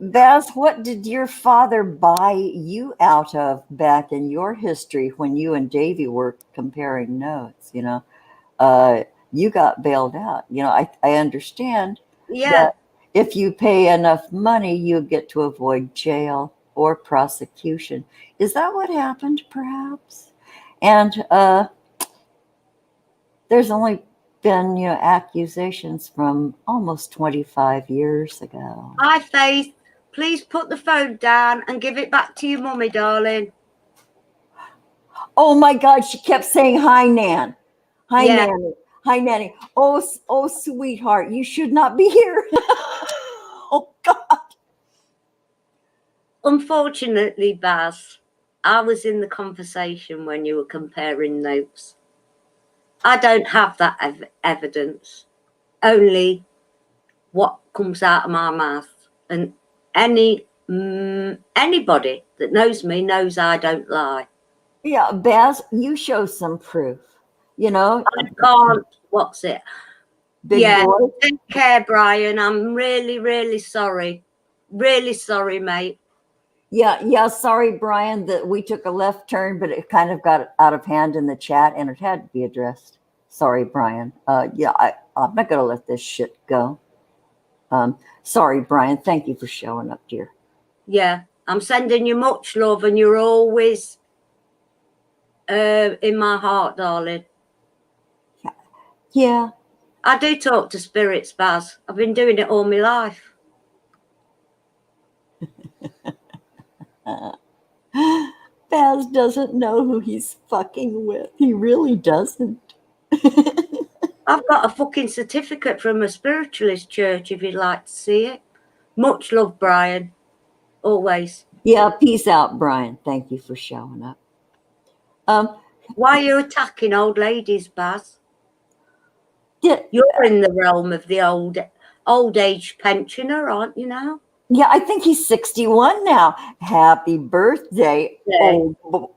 Baz, what did your father buy you out of back in your history when you and Davy were comparing notes? You got bailed out. I understand Yeah. that if you pay enough money, you get to avoid jail or prosecution. Is that what happened, perhaps? And there's only been, accusations from almost 25 years ago. Hi, Faith. Please put the phone down and give it back to your mummy, darling. Oh my God, she kept saying, "Hi, Nan. Hi, Yeah. Nanny. Hi, Nanny. Oh, sweetheart, you should not be here." Oh, God. Unfortunately, Baz, I was in the conversation when you were comparing notes. I don't have that evidence, only what comes out of my mouth. And anybody that knows me knows I don't lie. Yeah, Baz, you show some proof. I can't. What's it? Big Yeah. boy. Take care, Brian. I'm really, really sorry. Really sorry, mate. Yeah. Sorry, Brian, that we took a left turn, but it kind of got out of hand in the chat, and it had to be addressed. Sorry, Brian. I'm not gonna let this shit go. Sorry, Brian. Thank you for showing up, dear. Yeah. I'm sending you much love, and you're always in my heart, darling. Yeah. I do talk to spirits, Baz. I've been doing it all my life. Baz doesn't know who he's fucking with. He really doesn't. I've got a fucking certificate from a spiritualist church if you'd like to see it. Much love, Brian. Always. Yeah, peace out, Brian. Thank you for showing up. Why are you attacking old ladies, Baz? Yeah, You're in the realm of the old age pensioner, aren't you now? yeah, I think he's 61 now. Happy birthday, Yeah.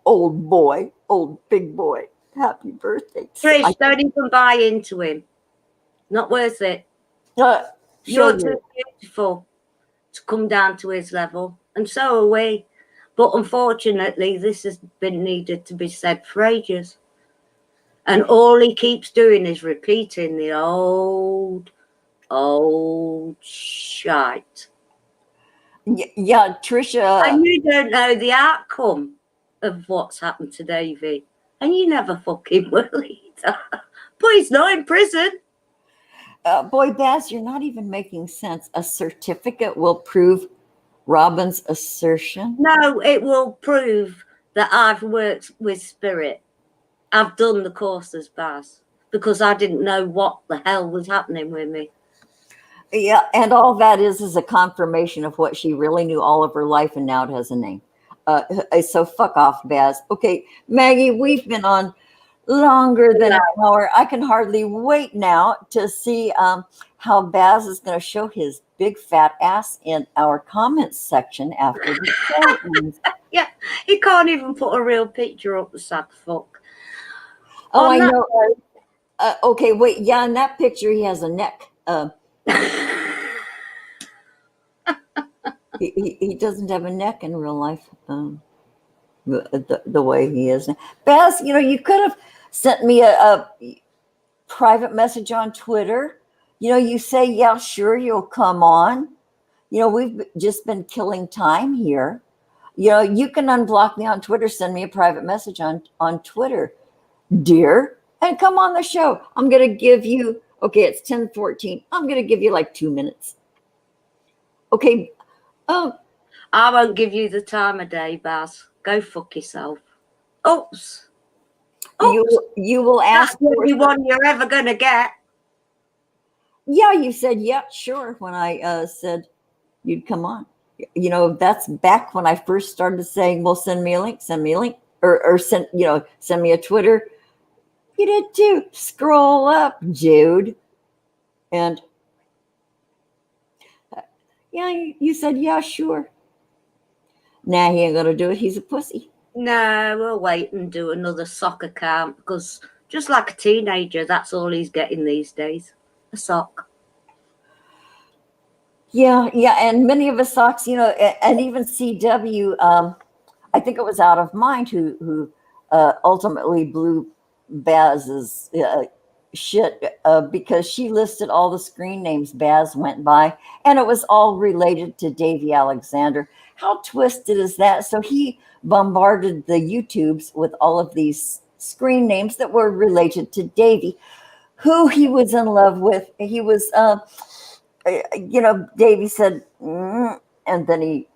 old boy, old big boy. Happy birthday. Trish, don't even buy into him. Not worth it. Sure You're too beautiful to come down to his level, and so are we. But unfortunately, this has been needed to be said for ages. And all he keeps doing is repeating the old shite. Yeah, Trisha. And you don't know the outcome of what's happened to Davey. And you never fucking will either. But he's not in prison. Boy, Baz, you're not even making sense. A certificate will prove Robin's assertion. No, it will prove that I've worked with spirit. I've done the courses, Baz, because I didn't know what the hell was happening with me. Yeah, and all that is a confirmation of what she really knew all of her life, and now it has a name. So fuck off, Baz. Okay, Maggie, we've been on longer than an hour. I can hardly wait now to see how Baz is going to show his big fat ass in our comments section after the show ends. Yeah, he can't even put a real picture up, the sad fuck. Oh, I know. Okay, wait. Yeah, in that picture, he has a neck. He doesn't have a neck in real life, the way he is. Baz, you could have sent me a private message on Twitter. You say, yeah, sure, you'll come on. We've just been killing time here. You can unblock me on Twitter, send me a private message on Twitter, dear, and come on the show. I'm going to give you, okay, it's 10:14. I'm going to give you like 2 minutes. Okay. I won't give you the time of day, Baz. Go fuck yourself. Oops. You will ask. That's the only one you're ever going to get. Yeah, you said, yeah, sure, when I said you'd come on. That's back when I first started saying, well, send me a link, or send me a Twitter. You did too. Scroll up, Jude. And yeah, you said, yeah, sure. He ain't gonna do it. He's a pussy. No, we'll wait and do another soccer camp because Just like a teenager, that's all he's getting these days. A sock. Yeah, and many of us socks, and even CW. I think it was Out of Mind who ultimately blew Baz's shit because she listed all the screen names Baz went by, and it was all related to Davy Alexander. How twisted is that? So he bombarded the YouTubes with all of these screen names that were related to Davy, who he was in love with. He was, Davy said, and then he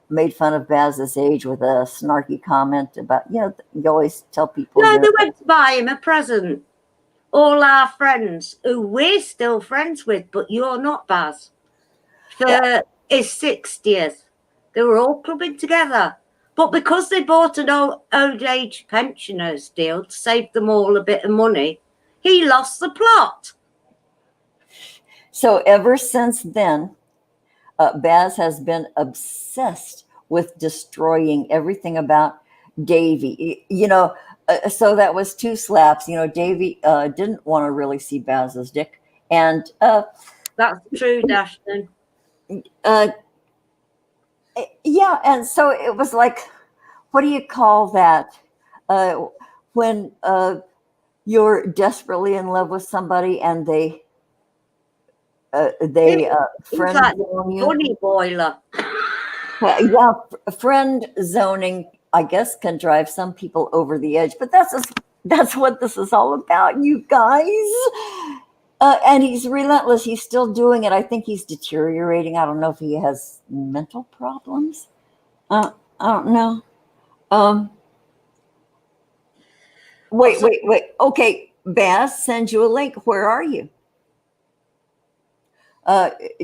made fun of Baz's age with a snarky comment about, you always tell people. No, they went to buy him a present. All our friends who we're still friends with, but you're not, Baz, for his 60th. They were all clubbing together. But because they bought an old age pensioners deal to save them all a bit of money, he lost the plot. So ever since then, Baz has been obsessed with destroying everything about Davy. So that was two slaps. Davy didn't want to really see Baz's dick. And that's true, Dashton. Yeah, and so it was like, what do you call that? When you're desperately in love with somebody and they friend zone you. Bunny boiler. Yeah, friend zoning, I guess, can drive some people over the edge, but that's what this is all about, you guys. And he's relentless. He's still doing it. I think he's deteriorating. I don't know if he has mental problems. I don't know. Wait. Okay, Baz, send you a link. Where are you?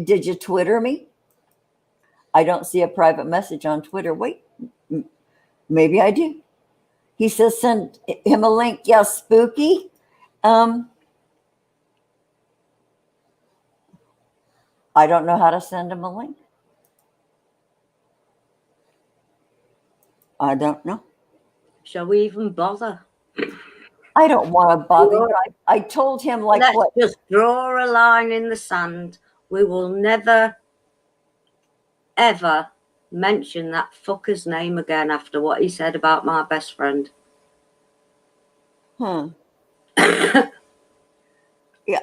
Did you Twitter me? I don't see a private message on Twitter. Wait, maybe I do. He says send him a link. Yeah, spooky. I don't know how to send him a link. I don't know. Shall we even bother? I don't want to bother you. I told him Let's just draw a line in the sand. We will never, ever mention that fucker's name again after what he said about my best friend.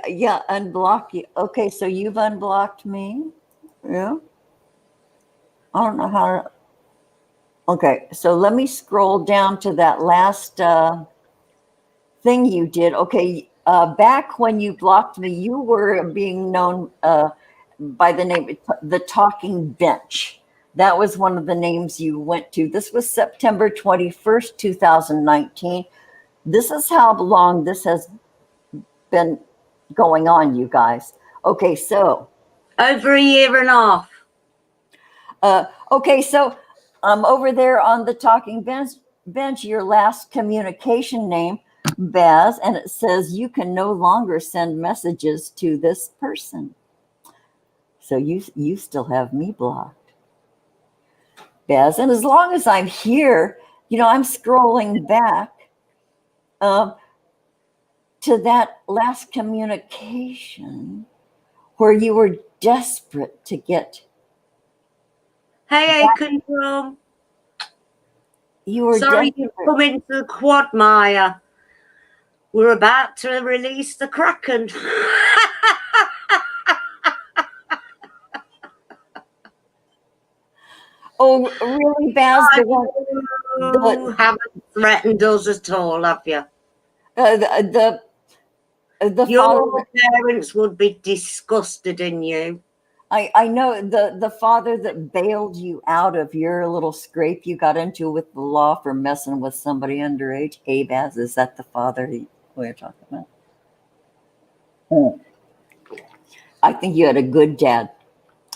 Yeah, unblock you. Okay, so you've unblocked me. Yeah. I don't know how to. Okay, so let me scroll down to that last thing you did. Okay, back when you blocked me, you were being known by the name The Talking Bench. That was one of the names you went to. This was September 21st, 2019. This is how long this has been going on, you guys. Okay, so. Over a year and a half. Okay, so I'm over there on the Talking Bench, your last communication name, Baz, and it says you can no longer send messages to this person. So you still have me blocked, Baz. And as long as I'm here, I'm scrolling back to that last communication where you were desperate to get. Hey, Control. You were sorry desperate. You come into the quagmire. We're about to release the Kraken. Oh, really, Baz? You haven't threatened us at all, have you? Your parents would be disgusted in you. I know the father that bailed you out of your little scrape you got into with the law for messing with somebody underage. Hey, Baz, is that the father we're talking about? I think you had a good dad.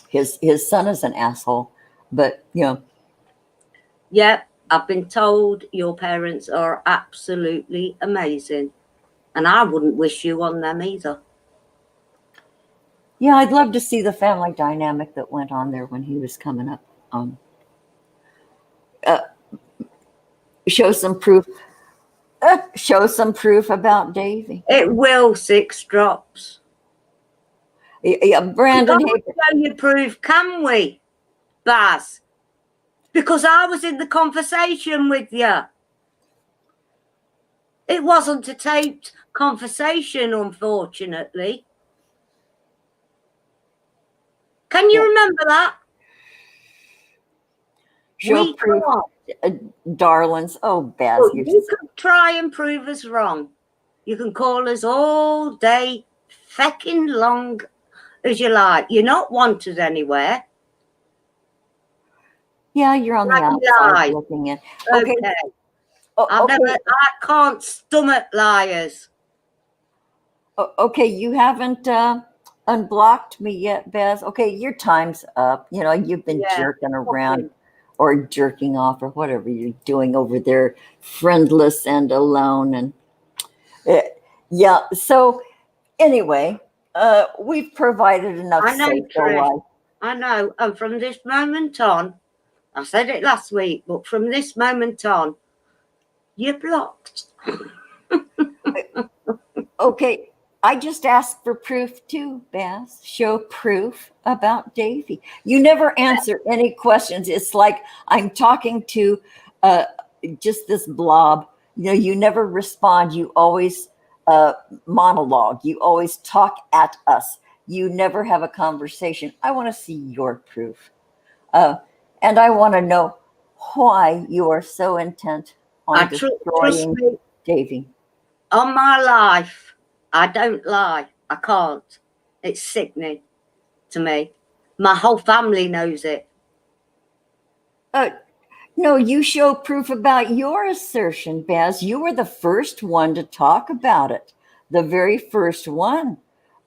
His son is an asshole, but Yeah, I've been told your parents are absolutely amazing, and I wouldn't wish you on them either. Yeah, I'd love to see the family dynamic that went on there when he was coming up. Show some proof. Show some proof about Davy. It will, SixDrops. Yeah, Brandon. We can't show you proof, can we, Baz? Because I was in the conversation with you. It wasn't a taped conversation, unfortunately. Can you remember that? Show proof, darlings. Oh, Baz, well, you can try and prove us wrong. You can call us all day fecking long as you like. You're not wanted anywhere. Yeah, you're on the outside looking in. Okay. I can't stomach liars. Okay, you haven't unblocked me yet, Baz. Okay, your time's up. You know, you've been jerking around or jerking off or whatever you're doing over there, friendless and alone. And yeah, so anyway, we've provided enough social life. I know, and from this moment on, I said it last week, but from this moment on, you're blocked. Okay, I just asked for proof too, Baz. Show proof about Davy. You never answer any questions. It's like I'm talking to just this blob. You know, you never respond. You always monologue. You always talk at us. You never have a conversation. I want to see your proof. And I want to know why you are so intent on destroying Davy. On my life, I don't lie. I can't. It's sickening to me. My whole family knows it. No, you show proof about your assertion, Baz. You were the first one to talk about it. The very first one.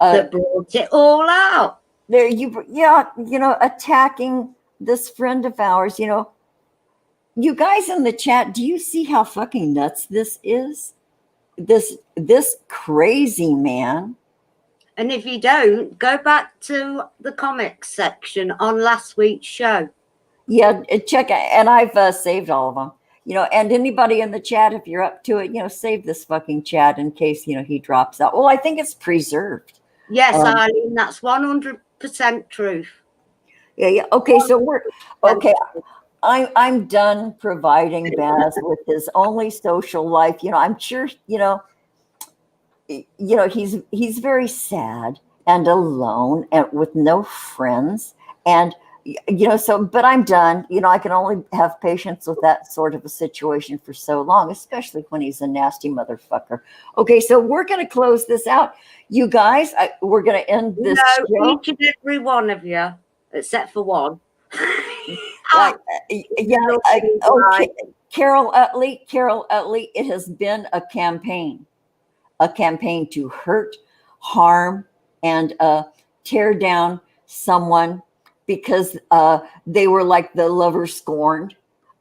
That brought it all out. There, you know, attacking this friend of ours. You know, you guys in the chat, do you see how fucking nuts this is? This crazy man. And if you don't, go back to the comics section on last week's show. Yeah, check it. And I've saved all of them. You know, and anybody in the chat, if you're up to it, you know, save this fucking chat in case, you know, he drops out. Well, I think it's preserved. Yes, Eileen, that's 100% truth. Yeah. Okay, so we're okay. I'm done providing Baz with his only social life. You know, I'm sure, you know, he's very sad and alone and with no friends. And, you know, so, but I'm done. You know, I can only have patience with that sort of a situation for so long, especially when he's a nasty motherfucker. Okay, so we're going to close this out. You guys, we're going to end this show. Each and every one of you, except for one. Okay. Carol Utley, it has been a campaign to hurt, harm, and tear down someone because they were like the lover scorned.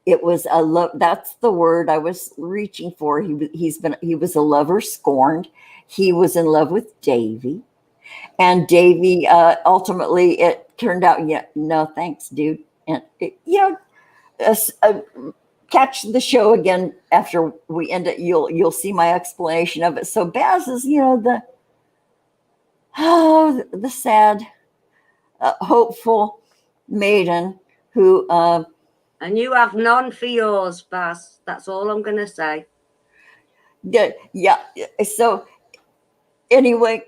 It was a love. That's the word I was reaching for. He was a lover scorned. He was in love with Davy, and Davy ultimately it turned out, yeah, no thanks, dude. And you know, catch the show again after we end it. You'll see my explanation of it. So Baz is, you know, the sad, hopeful maiden who. And you have none for yours, Baz. That's all I'm going to say. Yeah. So anyway,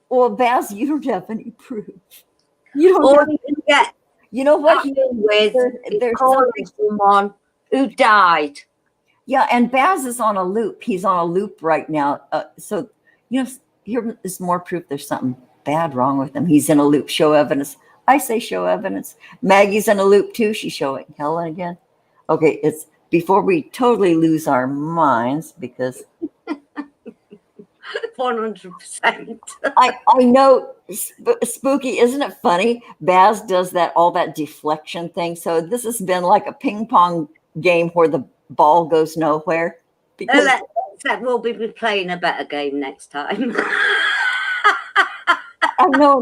well, Baz, you don't have any proof. You don't. All you can get. You know what? There's someone who died. Yeah, and Baz is on a loop. He's on a loop right now. So, you know, here is more proof there's something bad wrong with him. He's in a loop. Show evidence. I say show evidence. Maggie's in a loop too. She's showing Helen again. Okay, it's before we totally lose our minds because 100%. I know, Spooky, isn't it funny? Baz does all that deflection thing. So this has been like a ping pong game where the ball goes nowhere. Because except we'll be playing a better game next time. I know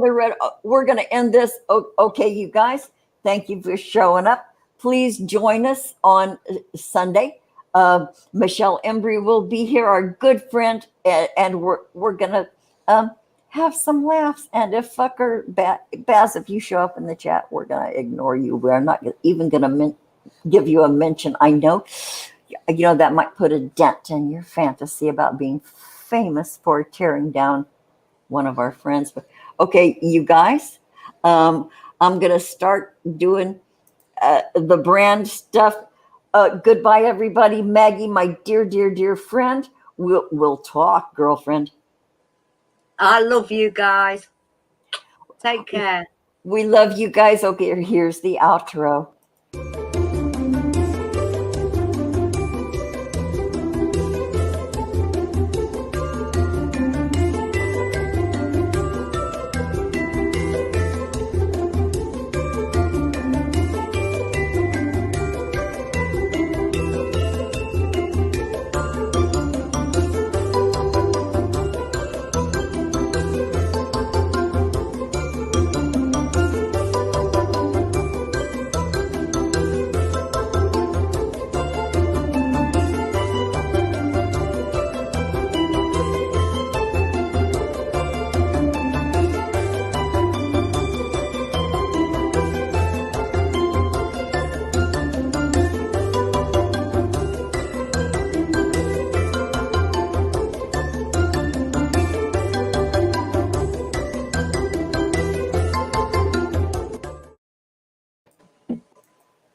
we're going to end this. Okay, you guys, thank you for showing up. Please join us on Sunday. Michelle Embry will be here, our good friend, and we're gonna have some laughs. And if fucker Baz, if you show up in the chat, we're gonna ignore you. We're not even gonna give you a mention. I know, that might put a dent in your fantasy about being famous for tearing down one of our friends. But okay, you guys, I'm gonna start doing the brand stuff. Goodbye, everybody. Maggie, my dear, dear, dear friend. We'll talk, girlfriend. I love you guys. Take care. We love you guys. Okay, here's the outro.